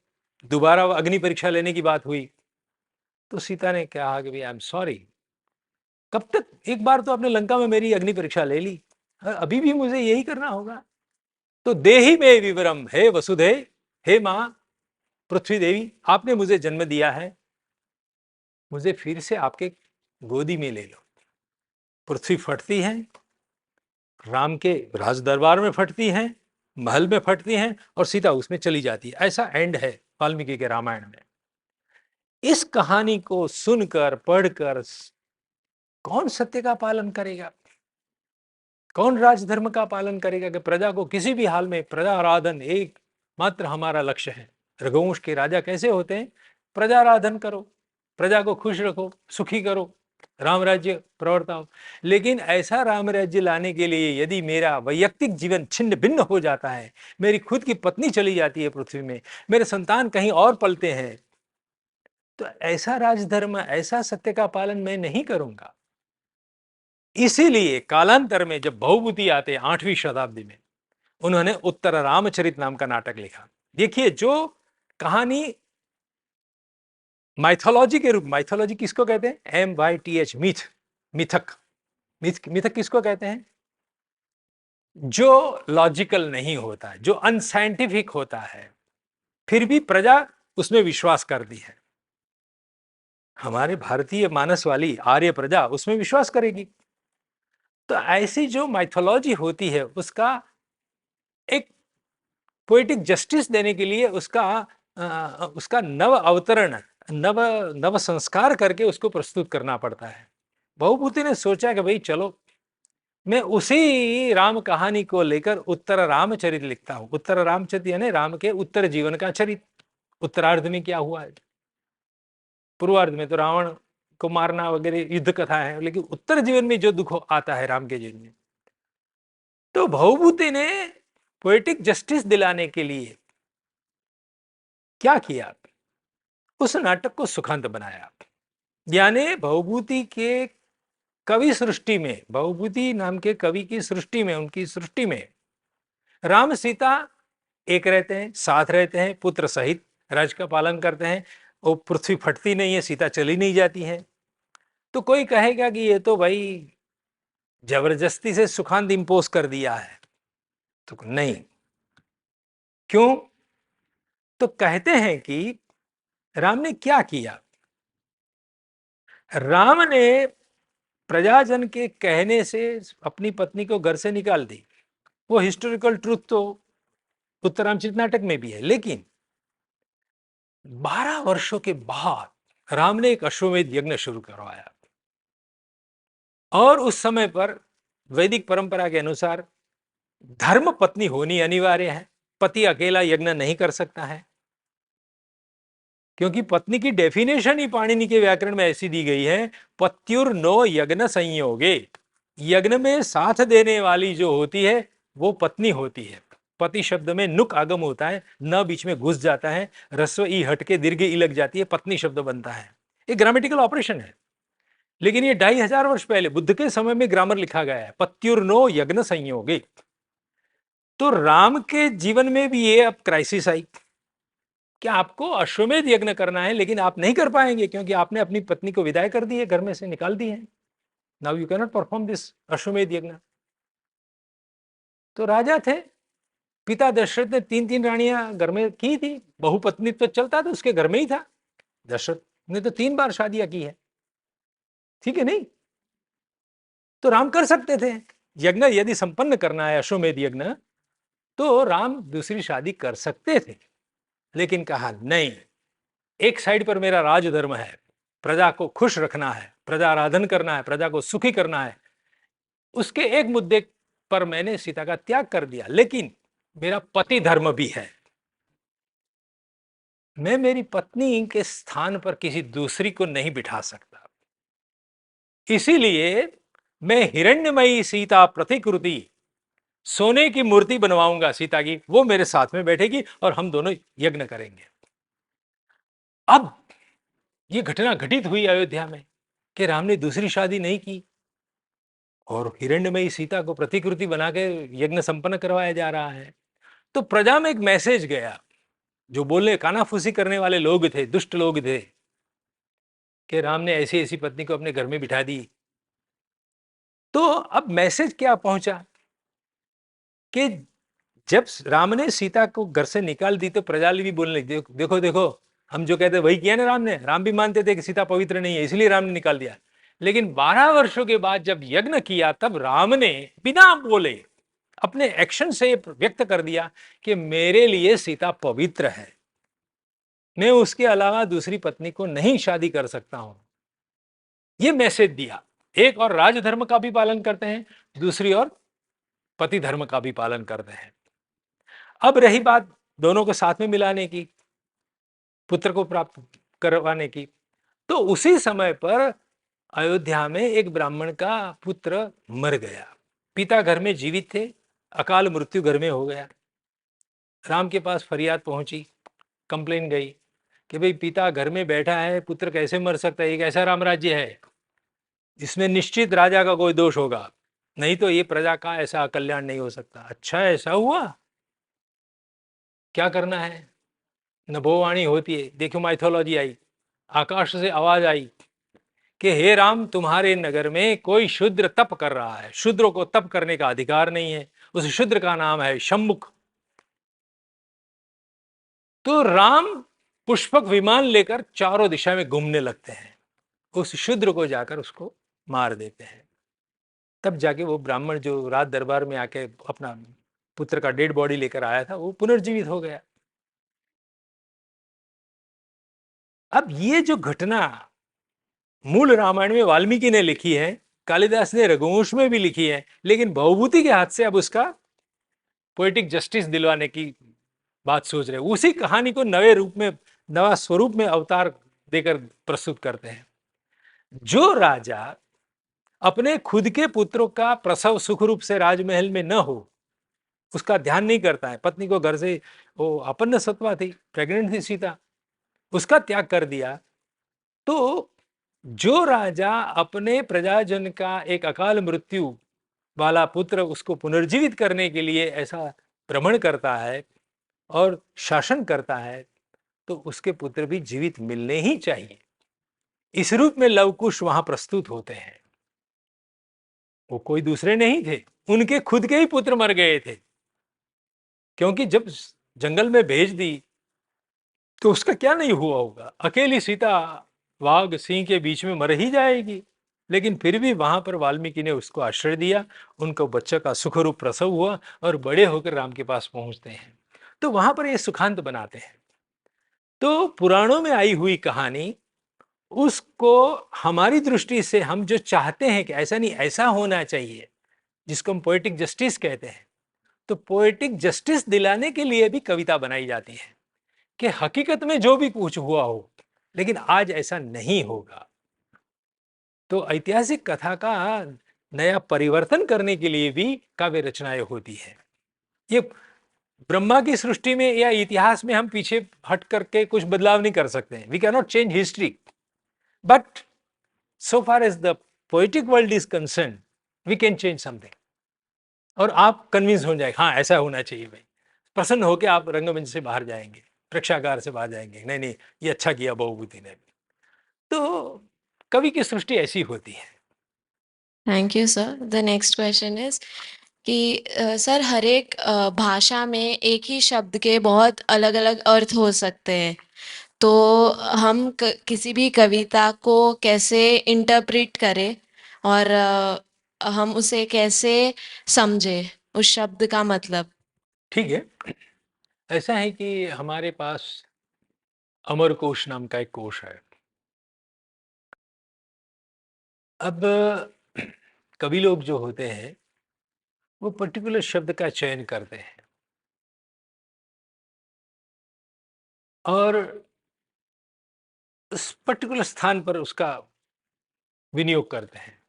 दोबारा अग्नि परीक्षा लेने की बात हुई, तो सीता ने कहा कि भाई आई एम सॉरी, कब तक, एक बार तो आपने लंका में मेरी अग्नि परीक्षा ले ली, अभी भी मुझे यही करना होगा? तो देहि में विवरम, हे वसुधे, हे मां पृथ्वी देवी, आपने मुझे जन्म दिया है, मुझे फिर से आपके गोदी में ले लो। पृथ्वी फटती है, राम के राज दरबार में फटती है, महल में फटती हैं और सीता उसमें चली जाती है। ऐसा एंड है वाल्मीकि के रामायण में। इस कहानी को सुनकर पढ़कर कौन सत्य का पालन करेगा, कौन राजधर्म का पालन करेगा कि प्रजा को किसी भी हाल में, प्रजा आराधन एक मात्र हमारा लक्ष्य है। रघुवंश के राजा कैसे होते हैं? प्रजा आराधन करो, प्रजा को खुश रखो, सुखी करो, राम राज्य प्रवर्ताओ। लेकिन ऐसा राम राज्य लाने के लिए यदि मेरा वैयक्तिक जीवन छिन्न भिन्न हो जाता है, मेरी खुद की पत्नी चली जाती है पृथ्वी में, मेरे संतान कहीं और पलते हैं, तो ऐसा राजधर्म, ऐसा सत्य का पालन मैं नहीं करूंगा। इसीलिए कालांतर में जब भवभूति आते 8वीं शताब्दी में, उन्होंने उत्तर रामचरित नाम का नाटक लिखा। देखिए, जो कहानी माइथोलॉजी के रूप, माइथोलॉजी किसको कहते हैं? MYTH, मिथ, मिथक। मिथक किसको कहते हैं? जो लॉजिकल नहीं होता, जो अनसाइंटिफिक होता है, फिर भी प्रजा उसमें विश्वास करती है। हमारे भारतीय मानस वाली आर्य प्रजा उसमें विश्वास करेगी। तो ऐसी जो माइथोलॉजी होती है, उसका एक पोएटिक जस्टिस देने के लिए उसका नव अवतरण, नव संस्कार करके उसको प्रस्तुत करना पड़ता है। भवभूति ने सोचा कि भाई चलो, मैं उसी राम कहानी को लेकर उत्तर रामचरित लिखता हूं। उत्तर रामचरित यानी राम के उत्तर जीवन का चरित। उत्तरार्ध में क्या हुआ है? पूर्वार्ध में तो रावण को मारना वगैरह युद्ध कथा है, लेकिन उत्तर जीवन में जो दुख आता है राम के जीवन में, तो भवभूति ने पोएटिक जस्टिस दिलाने के लिए क्या किया? उस नाटक को सुखांत बनाया। यानी भवभूति के कवि सृष्टि में, भवभूति नाम के कवि की सृष्टि में, उनकी सृष्टि में राम सीता एक रहते हैं, साथ रहते हैं, पुत्र सहित राज्य का पालन करते हैं। वो पृथ्वी फटती नहीं है, सीता चली नहीं जाती है। तो कोई कहेगा कि ये तो भाई जबरदस्ती से सुखांत इंपोज कर दिया है, तो नहीं। क्यों? तो कहते हैं कि राम ने क्या किया? राम ने प्रजाजन के कहने से अपनी पत्नी को घर से निकाल दी। वो हिस्टोरिकल ट्रूथ तो उत्तर रामचरित नाटक में भी है, लेकिन 12 वर्षों के बाद राम ने एक अश्वमेध यज्ञ शुरू करवाया। और उस समय पर वैदिक परंपरा के अनुसार धर्म पत्नी होनी अनिवार्य है। पति अकेला यज्ञ नहीं कर सकता है, क्योंकि पत्नी की डेफिनेशन ही पाणिनि के व्याकरण में ऐसी दी गई है, पत्युर नो यज्ञ संयोगे। यज्ञ में साथ देने वाली जो होती है वो पत्नी होती है। पति शब्द में नुक आगम होता है, न बीच में घुस जाता है, रस्व ई हटके दीर्घ ई लग जाती है, पत्नी शब्द बनता है। एक ग्रामेटिकल ऑपरेशन है, लेकिन ये 2500 वर्ष पहले बुद्ध के समय में ग्रामर लिखा गया है, पत्युर्नो यज्ञ संयोगे। तो राम के जीवन में भी ये अब क्राइसिस आई कि आपको अश्वमेध यज्ञ करना है, लेकिन आप नहीं कर पाएंगे क्योंकि आपने अपनी पत्नी को विदाई कर दी है, घर में से निकाल दी है। Now you can not perform this अश्वमेध यज्ञ। तो राजा थे, पिता दशरथ ने 3-3 रानियां घर में की थी, बहुपत्नी तो चलता था, उसके घर में ही था। दशरथ ने तो 3 बार शादियां की है, ठीक है नहीं? तो राम कर सकते थे यज्ञ, यदि संपन्न करना है अश्वमेध यज्ञ, तो राम दूसरी शादी कर सकते थे। लेकिन कहा नहीं, एक साइड पर मेरा राजधर्म है, प्रजा को खुश रखना है, प्रजा आराधन करना है, प्रजा को सुखी करना है। उसके एक मुद्दे पर मैंने सीता का त्याग कर दिया, लेकिन मेरा पति धर्म भी है। मैं मेरी पत्नी के स्थान पर किसी दूसरी को नहीं बिठा सकता। इसीलिए मैं हिरण्यमयी सीता प्रतिकृति, सोने की मूर्ति बनवाऊंगा सीता की, वो मेरे साथ में बैठेगी और हम दोनों यज्ञ करेंगे। अब ये घटना घटित हुई अयोध्या में कि राम ने दूसरी शादी नहीं की और हिरण्यमयी सीता को प्रतिकृति बना के यज्ञ संपन्न करवाया जा रहा है। तो प्रजा में एक मैसेज गया, जो बोलने कानाफूसी करने वाले लोग थे, दुष्ट लोग थे, कि राम ने ऐसी ऐसी पत्नी को अपने घर में बिठा दी। तो अब मैसेज क्या पहुंचा कि जब राम ने सीता को घर से निकाल दी तो प्रजा भी बोलने लगी, देखो देखो, हम जो कहते वही किया ना राम ने। राम भी मानते थे कि सीता पवित्र नहीं है, इसलिए राम ने निकाल दिया। लेकिन 12 वर्षों के बाद जब यज्ञ किया, तब राम ने बिना बोले अपने एक्शन से व्यक्त कर दिया कि मेरे लिए सीता पवित्र है, मैं उसके अलावा दूसरी पत्नी को नहीं शादी कर सकता हूं। ये मैसेज दिया। एक और राजधर्म का भी पालन करते हैं, दूसरी ओर पति धर्म का भी पालन करते हैं। अब रही बात दोनों को साथ में मिलाने की, पुत्र को प्राप्त करवाने की, तो उसी समय पर अयोध्या में एक ब्राह्मण का पुत्र मर गया। पिता घर में जीवित थे, अकाल मृत्यु घर में हो गया। राम के पास फरियाद पहुंची, कंप्लेन गई कि भाई पिता घर में बैठा है, पुत्र कैसे मर सकता है, एक ऐसा राम राज्य है जिसमें निश्चित राजा का कोई दोष होगा, नहीं तो ये प्रजा का ऐसा कल्याण नहीं हो सकता। अच्छा ऐसा हुआ, क्या करना है। नभोवाणी होती है, देखो माइथोलॉजी आई, आकाश से आवाज आई कि हे राम, तुम्हारे नगर में कोई शूद्र तप कर रहा है, शूद्रों को तप करने का अधिकार नहीं है, उस शूद्र का नाम है शम्मुख। तो राम पुष्पक विमान लेकर चारों दिशा में घूमने लगते हैं, उस शूद्र को जाकर उसको मार देते हैं। तब जाके वो ब्राह्मण जो रात दरबार में आके अपना पुत्र का डेड बॉडी लेकर आया था, वो पुनर्जीवित हो गया। अब ये जो घटना मूल रामायण में वाल्मीकि ने लिखी है, कालिदास ने रघुवंश में भी लिखी है, लेकिन भवभूति के हाथ से अब उसका पोएटिक जस्टिस दिलवाने की बात सोच रहे हैं। उसी कहानी को नए रूप में, नवा स्वरूप में अवतार देकर प्रस्तुत करते हैं। जो राजा अपने खुद के पुत्रों का प्रसव सुख रूप से राजमहल में न हो, उसका ध्यान नहीं करता है, पत्नी को घर से, वो अपन्न सत्वा थी, प्रेग्नेंट थी सीता, उसका त्याग कर दिया, तो जो राजा अपने प्रजाजन का एक अकाल मृत्यु वाला पुत्र उसको पुनर्जीवित करने के लिए ऐसा भ्रमण करता है और शासन करता है, तो उसके पुत्र भी जीवित मिलने ही चाहिए। इस रूप में लवकुश वहां प्रस्तुत होते हैं। वो कोई दूसरे नहीं थे, उनके खुद के ही पुत्र मर गए थे, क्योंकि जब जंगल में भेज दी तो उसका क्या नहीं हुआ होगा। अकेली सीता वाघ सिंह के बीच में मर ही जाएगी, लेकिन फिर भी वहां पर वाल्मीकि ने उसको आश्रय दिया, उनको बच्चे का सुखरूप प्रसव हुआ और बड़े होकर राम के पास पहुंचते हैं। तो वहां पर ये सुखांत बनाते हैं। तो पुराणों में आई हुई कहानी, उसको हमारी दृष्टि से हम जो चाहते हैं कि ऐसा नहीं, ऐसा होना चाहिए, जिसको हम पोएटिक जस्टिस कहते हैं, तो पोएटिक जस्टिस दिलाने के लिए भी कविता बनाई जाती है कि हकीकत में जो भी कुछ हुआ हो, लेकिन आज ऐसा नहीं होगा। तो ऐतिहासिक कथा का नया परिवर्तन करने के लिए भी काव्य रचनाएं होती है। ये ब्रह्मा की सृष्टि में या इतिहास में हम पीछे हट करके कुछ बदलाव नहीं कर सकते हैं। We can not change history, but so far as the poetic world is concern, we can change something. और आप कन्विंस हो जाए, हाँ ऐसा होना चाहिए भाई, प्रसन्न होकर आप रंगमंच से बाहर जाएंगे, प्रेक्षागार से बाहर जाएंगे, नहीं नहीं ये अच्छा किया बहुभूति ने। तो कवि की सृष्टि ऐसी होती है। Thank you sir. The next question is कि सर हर एक भाषा में एक ही शब्द के बहुत अलग अलग अर्थ हो सकते हैं, तो हम किसी भी कविता को कैसे इंटरप्रेट करें और हम उसे कैसे समझे, उस शब्द का मतलब। ठीक है, ऐसा है कि हमारे पास अमर कोश नाम का एक कोश है। अब कवि लोग जो होते हैं वो पर्टिकुलर शब्द का चयन करते हैं और उस पर्टिकुलर स्थान पर उसका विनियोग करते हैं।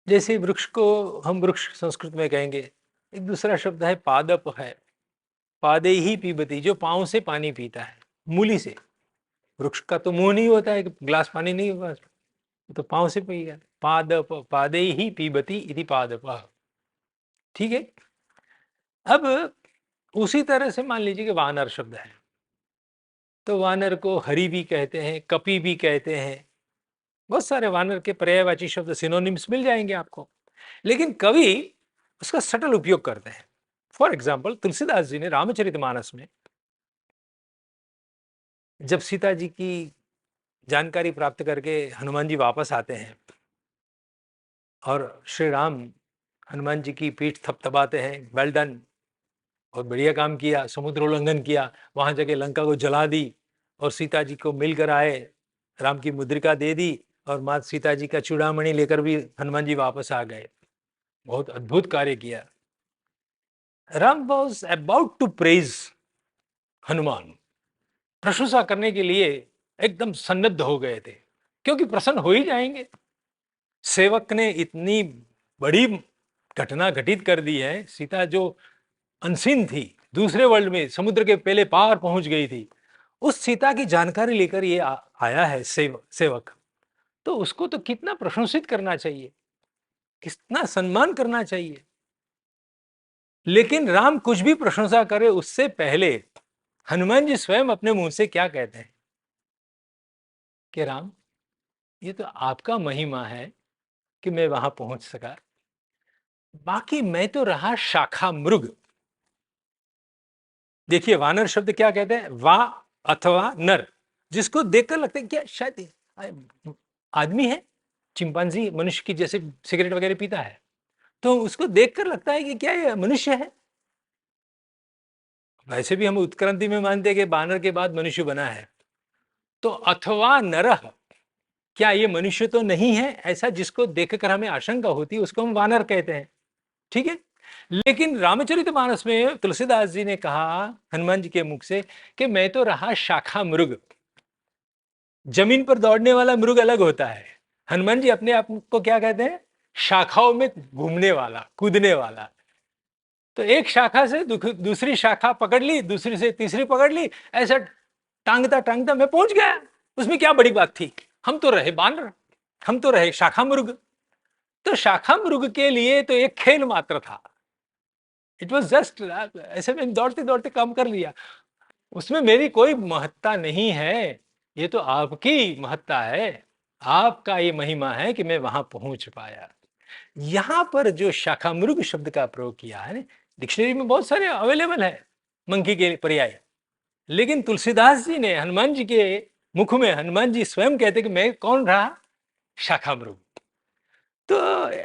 जैसे वृक्ष को हम वृक्ष संस्कृत में कहेंगे, एक दूसरा शब्द है पादप है, पादे ही पीबती, जो पांव से पानी पीता है, मूली से। वृक्ष का तो मुंह नहीं होता है, ग्लास पानी नहीं होगा, तो पांव से पिएगा। पादप पादे ही पीबती इति पादप। ठीक है। अब उसी तरह से मान लीजिए कि वानर शब्द है, तो वानर को हरि भी कहते हैं, कपि भी कहते हैं, बहुत सारे वानर के पर्यायवाची शब्द सिनोनिम्स मिल जाएंगे आपको, लेकिन कवि उसका सटल उपयोग करते हैं। फॉर एग्जाम्पल तुलसीदास जी ने रामचरितमानस में जब सीता जी की जानकारी प्राप्त करके हनुमान जी वापस आते हैं और श्री राम हनुमान जी की पीठ थपथपाते हैं, वेल डन, बहुत बढ़िया काम किया, समुद्र उल्लंघन किया, वहां जाके लंका को जला दी और सीता जी को मिलकर आए, राम की मुद्रिका दे दी और माँ सीता जी का चूड़ामणि लेकर भी हनुमान जी वापस आ गए। बहुत अद्भुत कार्य किया। Ram was about to praise Hanuman, प्रशंसा करने के लिए एकदम सन्नद्ध हो गए थे, क्योंकि प्रसन्न हो ही जाएंगे। सेवक ने इतनी बड़ी घटना घटित कर दी है, सीता जो अनसीन थी, दूसरे वर्ल्ड में समुद्र के पहले पार पहुंच गई थी, उस सीता की जानकारी लेकर ये आया है सेवक, तो उसको तो कितना प्रशंसित करना चाहिए, कितना सम्मान करना चाहिए। लेकिन राम कुछ भी प्रशंसा करे उससे पहले हनुमान जी स्वयं अपने मुंह से क्या कहते हैं कि राम, ये तो आपका महिमा है कि मैं वहां पहुंच सका, बाकी मैं तो रहा शाखा मृग। देखिए वानर शब्द क्या कहते हैं, वा अथवा नर, जिसको देखकर लगता है क्या शायद आदमी है, चिंपांजी मनुष्य की जैसे सिगरेट वगैरह पीता है, तो उसको देखकर लगता है कि क्या ये मनुष्य है। वैसे भी हम उत्क्रांति में मानते हैं कि बानर के बाद मनुष्य बना है, तो अथवा नरः, क्या ये मनुष्य तो नहीं है, ऐसा जिसको देखकर हमें आशंका होती है उसको हम वानर कहते हैं, ठीक है। लेकिन रामचरितमानस में तुलसीदास जी ने कहा हनुमान जी के मुख से कि मैं तो रहा शाखा मृग। जमीन पर दौड़ने वाला मृग अलग होता है, हनुमान जी अपने आप को क्या कहते हैं, शाखाओं में घूमने वाला, कूदने वाला। तो एक शाखा से दूसरी शाखा पकड़ ली, दूसरी से तीसरी पकड़ ली, ऐसा टांगता टांगता मैं पहुंच गया। उसमें क्या बड़ी बात थी, हम तो रहे बानर, हम तो रहे शाखा मृग। तो शाखा मृग के लिए तो एक खेल मात्र था, इट वॉज जस्ट ऐसे में दौड़ते दौड़ते काम कर लिया, उसमें मेरी कोई महत्ता नहीं है, ये तो आपकी महत्ता है, आपका ये महिमा है कि मैं वहां पहुंच पाया। यहां पर जो शाखा मृग शब्द का प्रयोग किया है, डिक्शनरी में बहुत सारे अवेलेबल है मंकी के पर्याय, लेकिन तुलसीदास जी ने हनुमान जी के मुख में, हनुमान जी स्वयं कहते कि मैं कौन रहा, शाखा मृग। तो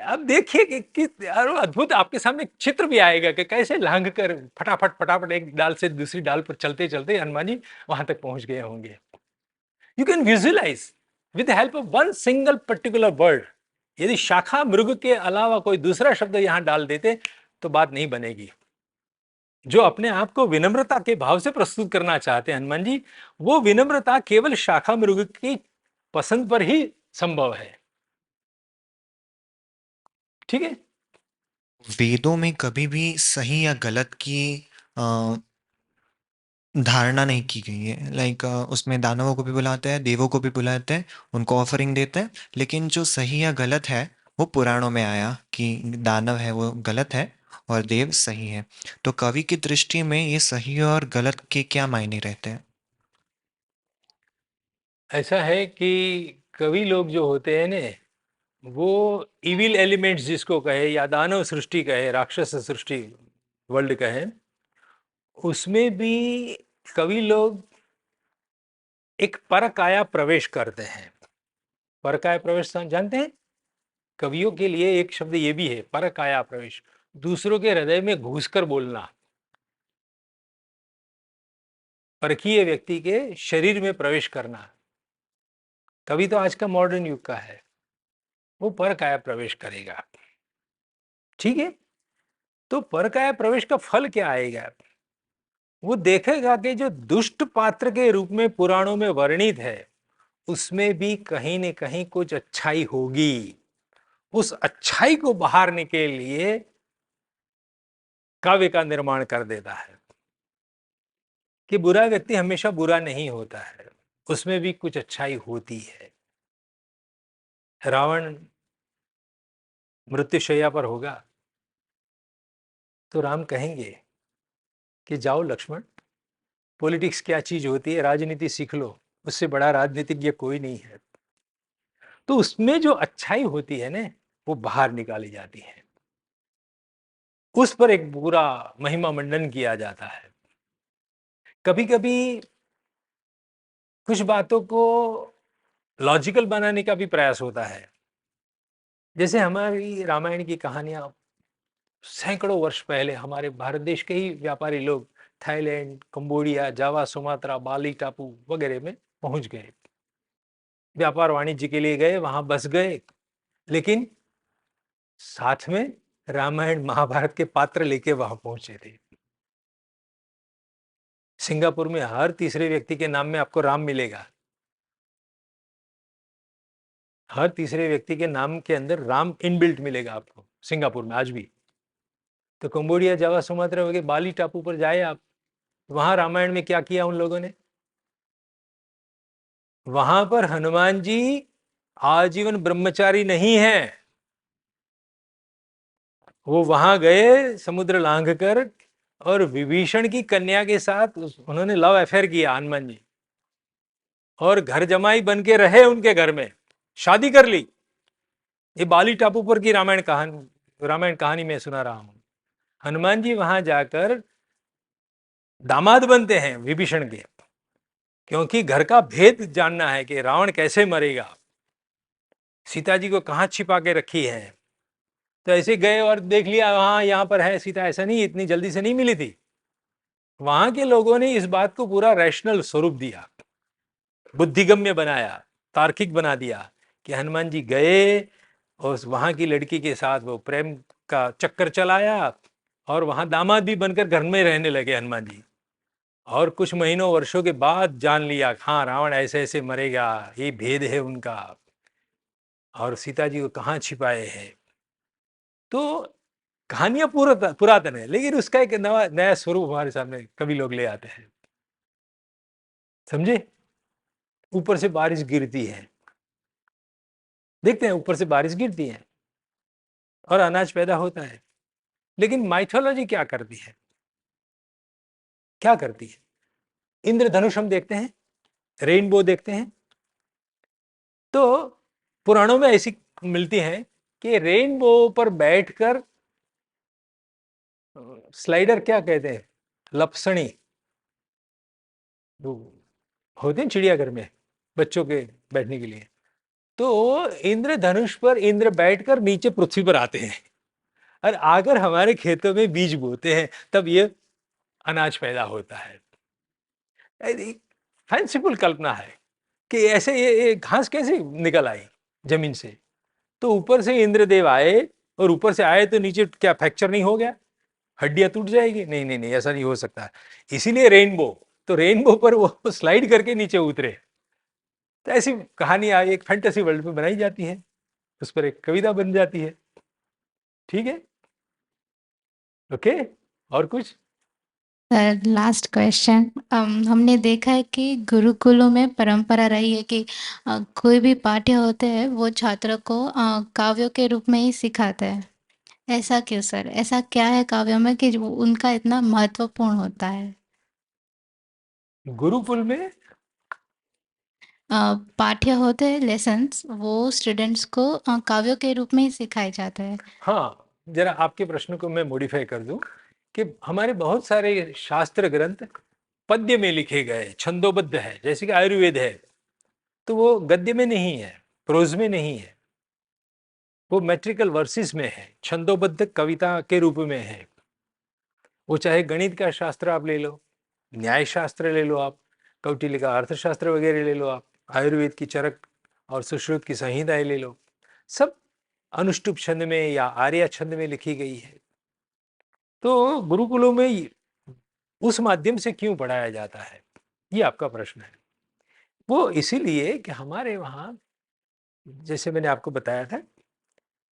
अब देखिए कि अद्भुत आपके सामने एक चित्र भी आएगा कि कैसे लांघ कर फटाफट फटाफट एक डाल से दूसरी डाल पर चलते चलते हनुमान जी वहां तक पहुंच गए होंगे। You can visualise with help of one single particular word. यदि शाखा मृग के अलावा कोई दूसरा शब्द यहां डाल देते तो बात नहीं बनेगी। जो अपने आप को विनम्रता के भाव से प्रस्तुत करना चाहते हैं हनुमान जी, वो विनम्रता केवल शाखा मृग की पसंद पर ही संभव है, ठीक है। वेदों में कभी भी सही या गलत की अ, धारणा नहीं की गई है। लाइक उसमें दानवों को भी बुलाते हैं, देवों को भी बुलाते हैं, उनको ऑफरिंग देते हैं, लेकिन जो सही या गलत है वो पुराणों में आया कि दानव है वो गलत है और देव सही है। तो कवि की दृष्टि में ये सही और गलत के क्या मायने रहते हैं? ऐसा है कि कवि लोग जो होते हैं ने, वो इविल एलिमेंट्स जिसको कहे या दानव सृष्टि कहे, राक्षस सृष्टि वर्ल्ड कहे, उसमें भी कवि लोग एक परकाया प्रवेश करते हैं। परकाया प्रवेश जानते हैं, कवियों के लिए एक शब्द ये भी है परकाया प्रवेश, दूसरों के हृदय में घुसकर बोलना, परकीय व्यक्ति के शरीर में प्रवेश करना। कवि तो आज का मॉडर्न युग का है, वो परकाया प्रवेश करेगा, ठीक है। तो परकाया प्रवेश का फल क्या आएगा, वो देखेगा कि जो दुष्ट पात्र के रूप में पुराणों में वर्णित है उसमें भी कहीं न कहीं कुछ अच्छाई होगी। उस अच्छाई को बहारने के लिए काव्य का निर्माण कर देता है कि बुरा व्यक्ति हमेशा बुरा नहीं होता है, उसमें भी कुछ अच्छाई होती है। रावण मृत्युशैया पर होगा तो राम कहेंगे कि जाओ लक्ष्मण, पॉलिटिक्स क्या चीज होती है, राजनीति सीख लो, उससे बड़ा राजनीतिज्ञ कोई नहीं है। तो उसमें जो अच्छाई होती है ना, वो बाहर निकाली जाती है, उस पर एक पूरा महिमा मंडन किया जाता है। कभी कभी कुछ बातों को लॉजिकल बनाने का भी प्रयास होता है, जैसे हमारी रामायण की कहानियां सैकड़ों वर्ष पहले हमारे भारत देश के ही व्यापारी लोग थाईलैंड, कंबोडिया, जावा, सुमात्रा, बाली टापू वगैरह में पहुंच गए, व्यापार वाणिज्य के लिए गए, वहां बस गए, लेकिन साथ में रामायण महाभारत के पात्र लेके वहां पहुंचे थे। सिंगापुर में हर तीसरे व्यक्ति के नाम में आपको राम मिलेगा, हर तीसरे व्यक्ति के नाम के अंदर राम इनबिल्ट मिलेगा आपको सिंगापुर में आज भी। तो कंबोडिया, जावा, सुमात्रा वगैरह बाली टापू पर जाए आप, वहां रामायण में क्या किया उन लोगों ने? वहां पर हनुमान जी आजीवन ब्रह्मचारी नहीं है, वो वहां गए समुद्र लांघ कर और विभीषण की कन्या के साथ उन्होंने लव अफेयर किया हनुमान जी, और घर जमाई बन के रहे उनके घर में, शादी कर ली। ये बाली टापू पर की रामायण कहानी में सुना रहा हूं। हनुमान जी वहां जाकर दामाद बनते हैं विभीषण के, क्योंकि घर का भेद जानना है कि रावण कैसे मरेगा, सीता जी को कहां छिपा के रखी है। तो ऐसे गए और देख लिया वहां यहाँ पर है सीता, ऐसा नहीं, इतनी जल्दी से नहीं मिली थी। वहां के लोगों ने इस बात को पूरा रैशनल स्वरूप दिया, बुद्धिगम्य बनाया, तार्किक बना दिया कि हनुमान जी गए और वहां की लड़की के साथ वो प्रेम का चक्कर चलाया, और वहां दामाद भी बनकर घर में रहने लगे हनुमान जी। और कुछ महीनों वर्षों के बाद जान लिया, हाँ रावण ऐसे ऐसे मरेगा, ये भेद है उनका, और सीता जी को कहाँ छिपाए हैं। तो कहानियां पुरातन है, लेकिन उसका एक नया स्वरूप हमारे सामने कवि लोग ले आते हैं, समझे? ऊपर से बारिश गिरती है, देखते हैं ऊपर से बारिश गिरती है और अनाज पैदा होता है, लेकिन माइथोलॉजी क्या करती है, क्या करती है? इंद्रधनुष हम देखते हैं, रेनबो देखते हैं, तो पुराणों में ऐसी मिलती है कि रेनबो पर बैठकर स्लाइडर क्या कहते हैं, लपसणी वो होते हैं चिड़ियाघर में बच्चों के बैठने के लिए, तो इंद्रधनुष पर इंद्र बैठकर नीचे पृथ्वी पर आते हैं और आकर हमारे खेतों में बीज बोते हैं, तब ये अनाज पैदा होता है। फैंसीफुल कल्पना है कि ऐसे ये घास कैसे निकल आई जमीन से, तो ऊपर से इंद्रदेव आए, और ऊपर से आए तो नीचे क्या फ्रैक्चर नहीं हो गया, हड्डियां टूट जाएगी? नहीं नहीं नहीं, ऐसा नहीं हो सकता। इसीलिए रेनबो, तो रेनबो पर वो स्लाइड करके नीचे उतरे। तो ऐसी कहानी एक फैंटेसी वर्ल्ड में बनाई जाती है, उस पर एक कविता बन जाती है, ठीक है? ओके, और कुछ? सर लास्ट क्वेश्चन, हमने देखा है कि गुरुकुलों में परंपरा रही है कि कोई भी पाठ्य होते हैं वो छात्रों को काव्यों के रूप में ही सिखाते हैं। ऐसा क्यों सर? ऐसा क्या है काव्यों में कि जो उनका इतना महत्वपूर्ण होता है? गुरुकुल में पाठ्य होते हैं लेसन्स, वो स्टूडेंट्स को काव्यों के रूप में ही सिखाए जाते हैं। हाँ, जरा आपके प्रश्न को मैं मॉडिफाई कर दूं कि हमारे बहुत सारे शास्त्र ग्रंथ पद्य में लिखे गए, छंदोबद्ध है, जैसे कि आयुर्वेद है, तो वो गद्य में नहीं है, प्रोज में नहीं है, वो मेट्रिकल वर्सेस में है, छंदोबद्ध कविता के रूप में है। वो चाहे गणित का शास्त्र आप ले लो, न्याय शास्त्र ले लो आप, कौटिल्य का अर्थशास्त्र वगैरह ले लो आप, आयुर्वेद की चरक और सुश्रुत की संहिताएं ले लो, सब अनुष्टुप छंद में या आर्या छंद में लिखी गई है। तो गुरुकुलों में उस माध्यम से क्यों पढ़ाया जाता है, ये आपका प्रश्न है। वो इसीलिए कि हमारे वहां, जैसे मैंने आपको बताया था,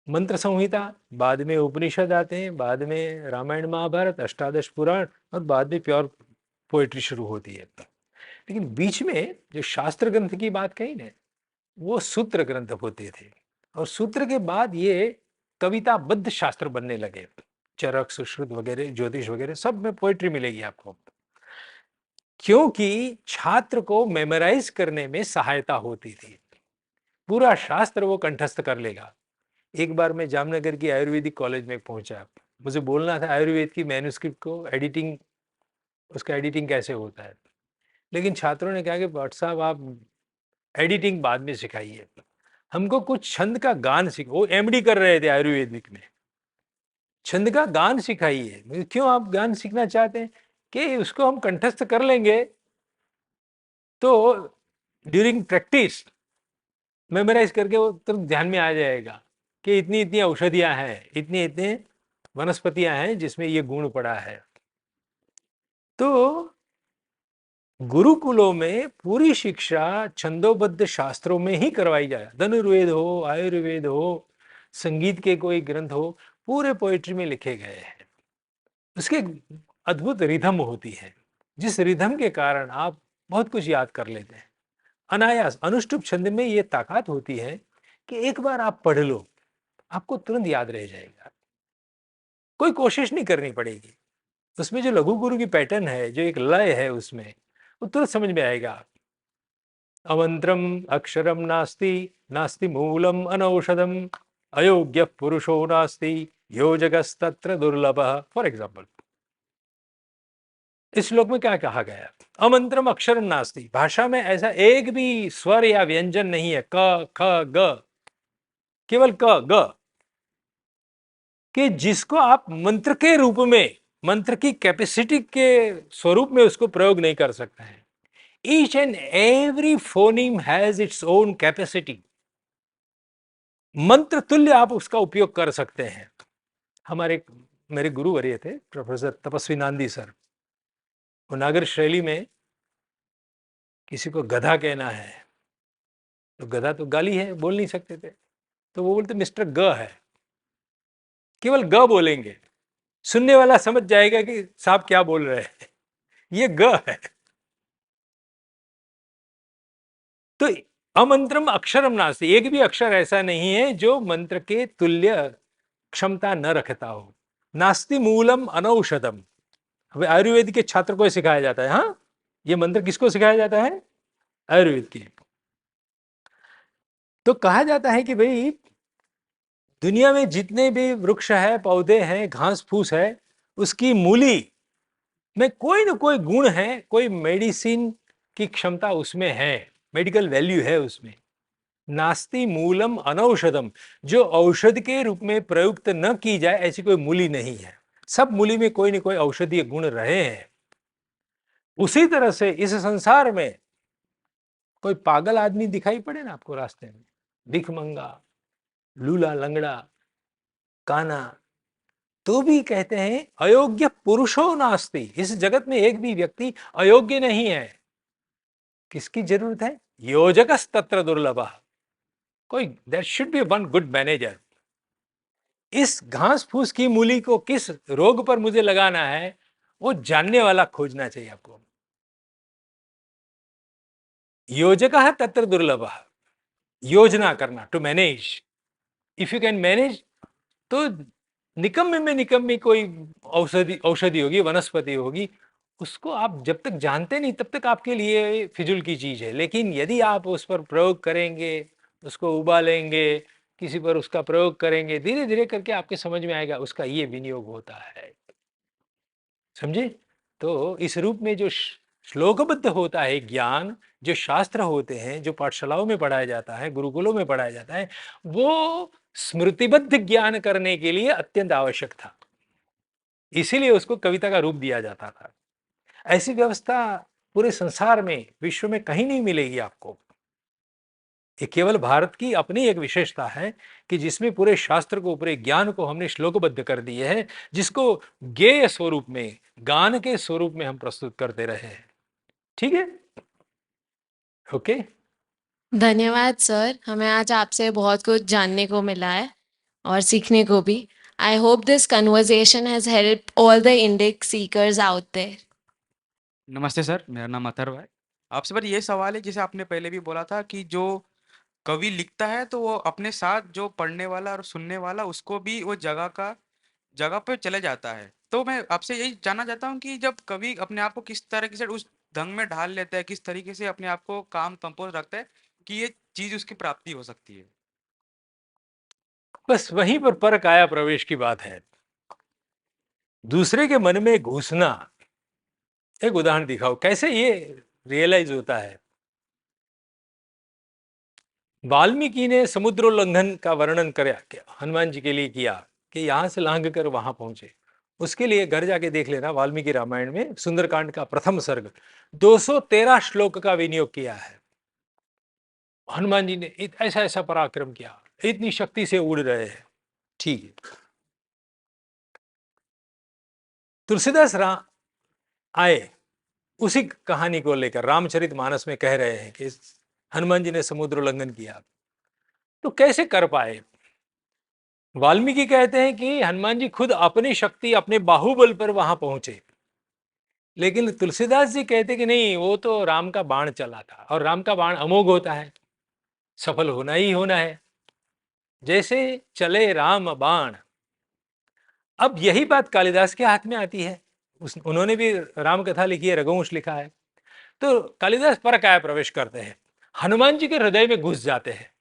मंत्र संहिता, बाद में उपनिषद आते हैं, बाद में रामायण महाभारत, अष्टादश पुराण, और बाद में प्योर पोएट्री शुरू होती है। लेकिन बीच में जो शास्त्र ग्रंथ की बात कही ना, वो सूत्र ग्रंथ होते थे, और सूत्र के बाद ये कविताबद्ध शास्त्र बनने लगे, चरक, सुश्रुत वगैरह, ज्योतिष वगैरह, सब में पोएट्री मिलेगी आपको, क्योंकि छात्र को मेमोराइज करने में सहायता होती थी। पूरा शास्त्र वो कंठस्थ कर लेगा। एक बार मैं जामनगर की आयुर्वेदिक कॉलेज में पहुंचा, मुझे बोलना था आयुर्वेद की मैन्युस्क्रिप्ट को एडिटिंग, उसका एडिटिंग कैसे होता है, लेकिन छात्रों ने कहा कि भट्ट साहब आप एडिटिंग बाद में सिखाइए, हमको कुछ छंद का गान सीख, वो एमडी कर रहे थे आयुर्वेदिक में, छंद का गान सिखाइए। क्यों आप गान सीखना चाहते हैं? कि उसको हम कंठस्थ कर लेंगे तो ड्यूरिंग प्रैक्टिस मेमोराइज करके वो तुरंत ध्यान में आ जाएगा कि इतनी इतनी औषधियां हैं, इतनी इतने वनस्पतियां हैं जिसमें ये गुण पड़ा है। तो गुरुकुलों में पूरी शिक्षा छंदोबद्ध शास्त्रों में ही करवाई जाए, धनुर्वेद हो, आयुर्वेद हो, संगीत के कोई ग्रंथ हो, पूरे पोएट्री में लिखे गए हैं। उसके अद्भुत रिधम होती है, जिस रिधम के कारण आप बहुत कुछ याद कर लेते हैं अनायास। अनुष्टुप छंद में ये ताकत होती है कि एक बार आप पढ़ लो, आपको तुरंत याद रह जाएगा, कोई कोशिश नहीं करनी पड़ेगी। उसमें जो लघु गुरु की पैटर्न है, जो एक लय है, उसमें वो तुरंत समझ में आएगा। अमंत्रम अक्षरम नास्ति, नास्ति मूलम अनौषधम, अयोग्य पुरुषो नास्ति, योजकस्तत्र दुर्लभः। फॉर एग्जाम्पल, इस श्लोक में क्या कहा गया? अमंत्रम अक्षरम नास्ति, भाषा में ऐसा एक भी स्वर या व्यंजन नहीं है, क ख ग, केवल क ग, कि जिसको आप मंत्र के रूप में, मंत्र की कैपेसिटी के स्वरूप में उसको प्रयोग नहीं कर सकते हैं। Each and every phoneme has its own capacity, मंत्र तुल्य आप उसका उपयोग कर सकते हैं। हमारे मेरे गुरुवर्य थे प्रोफेसर तपस्वी नांदी सर, वो नागर शैली में किसी को गधा कहना है तो गधा तो गाली है, बोल नहीं सकते थे, तो वो बोलते मिस्टर ग है, केवल ग बोलेंगे, सुनने वाला समझ जाएगा कि साहब क्या बोल रहे हैं, ये ग है। तो अमंत्रम अक्षरम नास्ति, एक भी अक्षर ऐसा नहीं है जो मंत्र के तुल्य क्षमता न रखता हो। नास्ति मूलम अनौषधम, अब आयुर्वेद के छात्र को सिखाया जाता है। हाँ, ये मंत्र किसको सिखाया जाता है? आयुर्वेद के। तो कहा जाता है कि भाई दुनिया में जितने भी वृक्ष है, पौधे हैं, घास फूस है, उसकी मूली में कोई ना कोई गुण है, कोई मेडिसिन की क्षमता उसमें है, मेडिकल वैल्यू है उसमें। नास्ति मूलम अनौषधम, जो औषध के रूप में प्रयुक्त न की जाए ऐसी कोई मूली नहीं है। सब मूली में कोई न कोई औषधीय गुण रहे हैं। उसी तरह से इस संसार में कोई पागल आदमी दिखाई पड़े ना आपको रास्ते में, भिखमंगा, लूला लंगड़ा, काना, तो भी कहते हैं अयोग्य पुरुषो नास्ति, इस जगत में एक भी व्यक्ति अयोग्य नहीं है। किसकी जरूरत है? योजकस तत्र दुर्लभः, कोई there should be one good manager. इस घास फूस की मूली को किस रोग पर मुझे लगाना है, वो जानने वाला खोजना चाहिए आपको। योजकः तत्र दुर्लभः, योजना करना, to manage. If you can manage, तो निकम्मे में निकम्मी कोई औषधि होगी, वनस्पति होगी, उसको आप जब तक जानते नहीं तब तक आपके लिए फिजूल की चीज है। लेकिन यदि आप उस पर प्रयोग करेंगे, उसको उबालेंगे, किसी पर उसका प्रयोग करेंगे, धीरे धीरे करके आपके समझ में आएगा उसका ये विनियोग होता है। समझे? तो इस रूप में जो श्लोकबद्ध होता है ज्ञान, जो शास्त्र होते हैं, जो पाठशालाओं में पढ़ाया जाता है, गुरुकुलों में पढ़ाया जाता है, वो स्मृतिबद्ध ज्ञान करने के लिए अत्यंत आवश्यक था। इसीलिए उसको कविता का रूप दिया जाता था। ऐसी व्यवस्था पूरे संसार में, विश्व में कहीं नहीं मिलेगी आपको। ये केवल भारत की अपनी एक विशेषता है कि जिसमें पूरे शास्त्र को, पूरे ज्ञान को हमने श्लोकबद्ध कर दिए है, जिसको गेय स्वरूप में, गान के स्वरूप में हम प्रस्तुत करते रहे हैं। ठीक है? ओके। धन्यवाद सर, हमें आज आपसे बहुत कुछ जानने को मिला है और सीखने को भी। I hope this conversation has help all the index seekers out there. नमस्ते सर, मेरा नाम अथर्व है। आपसे पर ये सवाल है, जैसे आपने पहले भी बोला था कि जो कवि लिखता है तो वो अपने साथ जो पढ़ने वाला और सुनने वाला उसको भी वो जगह पे चले जाता है। तो मैं आपसे यही जानना चाहता हूँ कि जब कवि अपने आप को किस तरीके से उस ढंग में ढाल लेता है, किस तरीके से अपने आप को काम कंपोज रखता है कि ये चीज उसकी प्राप्ति हो सकती है। बस वहीं पर परकाया प्रवेश की बात है, दूसरे के मन में घुसना। एक उदाहरण दिखाओ कैसे ये रियलाइज होता है। वाल्मीकि ने समुद्रोल्लंघन का वर्णन हनुमान जी के लिए किया कि यहां से लांघ कर वहां पहुंचे। उसके लिए घर जाके देख लेना, वाल्मीकि रामायण में सुंदरकांड का प्रथम सर्ग 213 श्लोक का विनियोग किया है। हनुमान जी ने ऐसा ऐसा पराक्रम किया, इतनी शक्ति से उड़ रहे हैं। ठीक है, तुलसीदास आए उसी कहानी को लेकर रामचरितमानस में कह रहे हैं कि हनुमान जी ने समुद्र उल्लंघन किया। तो कैसे कर पाए? वाल्मीकि कहते हैं कि हनुमान जी खुद अपनी शक्ति, अपने बाहुबल पर वहां पहुंचे, लेकिन तुलसीदास जी कहते कि नहीं, वो तो राम का बाण चला था, और राम का बाण अमोघ होता है, सफल होना ही होना है, जैसे चले राम बाण। अब यही बात कालिदास के हाथ में आती है। उन्होंने भी राम कथा लिखी है, रघुवंश लिखा है। तो कालिदास परकाया प्रवेश करते हैं, हनुमान जी के हृदय में घुस जाते हैं।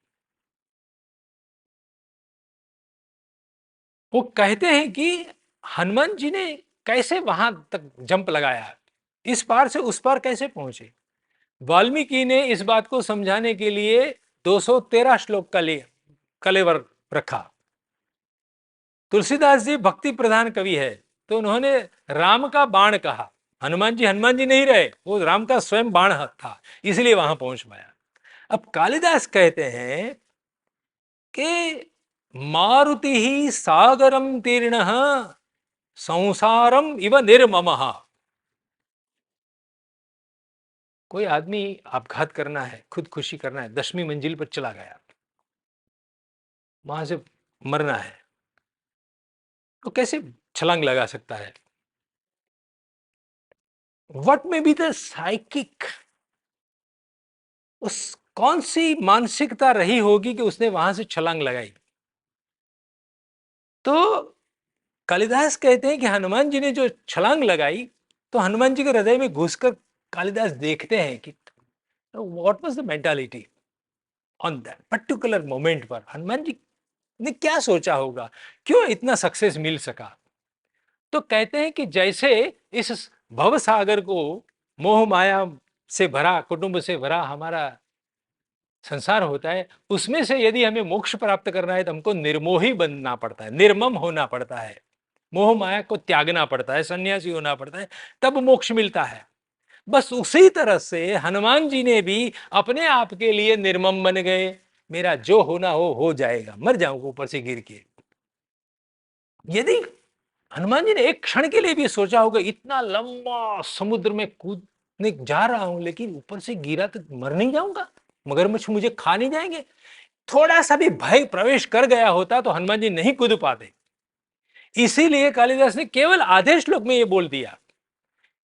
वो कहते हैं कि हनुमान जी ने कैसे वहां तक जंप लगाया, इस पार से उस पार कैसे पहुंचे। वाल्मीकि ने इस बात को समझाने के लिए 213 श्लोक का कलेवर रखा। तुलसीदास जी भक्ति प्रधान कवि है, तो उन्होंने राम का बाण कहा। हनुमान जी नहीं रहे, वो राम का स्वयं बाण था, इसलिए वहां पहुंच पाया। अब कालिदास कहते हैं कि मारुति ही सागरम तीर्ण संसारम इव निर्ममः। कोई आदमी आपघात करना है, खुदकुशी करना है, 10वीं मंजिल पर चला गया, वहां से मरना है, तो कैसे छलांग लगा सकता है? What may be the psychic, उस कौन सी मानसिकता रही होगी कि उसने वहां से छलांग लगाई? तो कालिदास कहते हैं कि हनुमान जी ने जो छलांग लगाई, तो हनुमान जी के हृदय में घुसकर कालिदास देखते हैं कि what was the mentality on that particular moment पर। हनुमान जी ने क्या सोचा होगा, क्यों इतना सक्सेस मिल सका? तो कहते हैं कि जैसे इस भव सागर को, मोह माया से भरा, कुटुंब से भरा हमारा संसार होता है, उसमें से यदि हमें मोक्ष प्राप्त करना है तो हमको निर्मोही बनना पड़ता है, निर्मम होना पड़ता है, मोह माया को त्यागना पड़ता है, सन्यासी होना पड़ता है, तब मोक्ष मिलता है। बस उसी तरह से हनुमान जी ने भी अपने आप के लिए निर्मम बन गए। मेरा जो होना हो जाएगा, मर जाऊंगा ऊपर से गिर के। यदि हनुमान जी ने एक क्षण के लिए भी सोचा होगा, इतना लंबा समुद्र में कूदने जा रहा हूं, लेकिन ऊपर से गिरा तो मर नहीं जाऊंगा, मगरमच्छ मुझे खा नहीं जाएंगे, थोड़ा सा भी भय प्रवेश कर गया होता तो हनुमान जी नहीं कूद पाते। इसीलिए कालिदास ने केवल आधे श्लोक में यह बोल दिया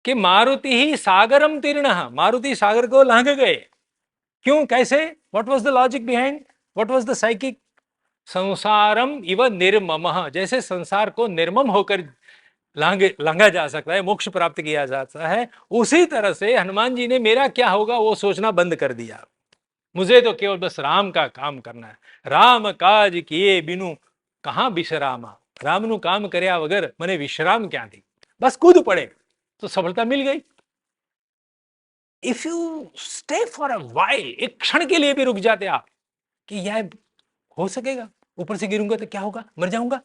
कि मारुति ही सागरम तीर्ण, मारुति सागर को लांघ गए। क्यों, कैसे, what was the logic behind, what was the psychic? संसारम इव निर्ममः, जैसे संसार को निर्मम होकर लांघा जा सकता है, मोक्ष प्राप्त किया जाता है, उसी तरह से हनुमान जी ने मेरा क्या होगा वो सोचना बंद कर दिया। मुझे तो केवल बस राम का काम करना है, राम काज किए बिनु कहां विश्रामा, राम नु काम કર્યા वगर મને विश्राम क्या थी, बस कूद पड़े तो सफलता मिल गई। If you stay for a while, एक क्षण के लिए भी रुक जाते आप कि यह हो सकेगा, ऊपर से गिरूंगा तो क्या होगा, मर जाऊंगा,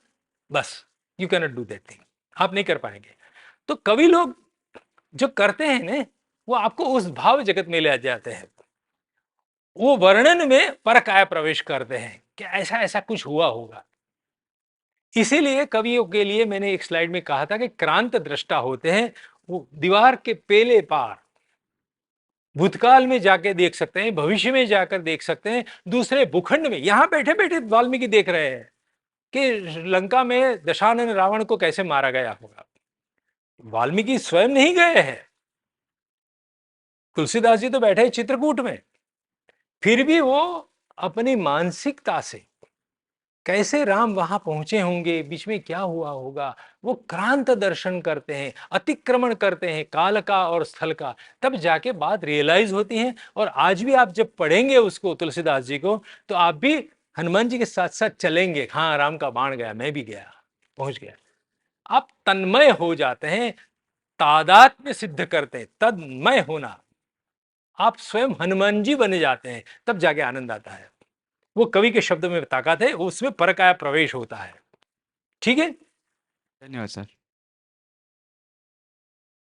बस you can not do that thing, आप नहीं कर पाएंगे। तो कवि लोग जो करते हैं ना, वो आपको उस भाव जगत में ले जाते हैं, वो वर्णन में परकाया प्रवेश करते हैं कि ऐसा ऐसा कुछ हुआ होगा। इसीलिए कवियों के लिए मैंने एक स्लाइड में कहा था कि क्रांत दृष्टा होते हैं, वो दीवार के पेले पार भूतकाल में जाके देख सकते हैं, भविष्य में जाकर देख सकते हैं, दूसरे भूखंड में। यहां बैठे बैठे वाल्मीकि देख रहे हैं कि लंका में दशानन रावण को कैसे मारा गया होगा। वाल्मीकि स्वयं नहीं गए हैं, तुलसीदास जी तो बैठे हैं चित्रकूट में, फिर भी वो अपनी मानसिकता से कैसे राम वहां पहुंचे होंगे, बीच में क्या हुआ होगा, वो क्रांत दर्शन करते हैं, अतिक्रमण करते हैं काल का और स्थल का, तब जाके बात रियलाइज होती है। और आज भी आप जब पढ़ेंगे उसको, तुलसीदास जी को, तो आप भी हनुमान जी के साथ साथ चलेंगे, हाँ राम का बाण गया, मैं भी गया, पहुंच गया। आप तन्मय हो जाते हैं, तादात्म्य सिद्ध करते हैं, तन्मय होना, आप स्वयं हनुमान जी बन जाते हैं, तब जाके आनंद आता है। वो कवि के शब्द में ताकत है, उसमें परकाया प्रवेश होता है। ठीक है? धन्यवाद सर।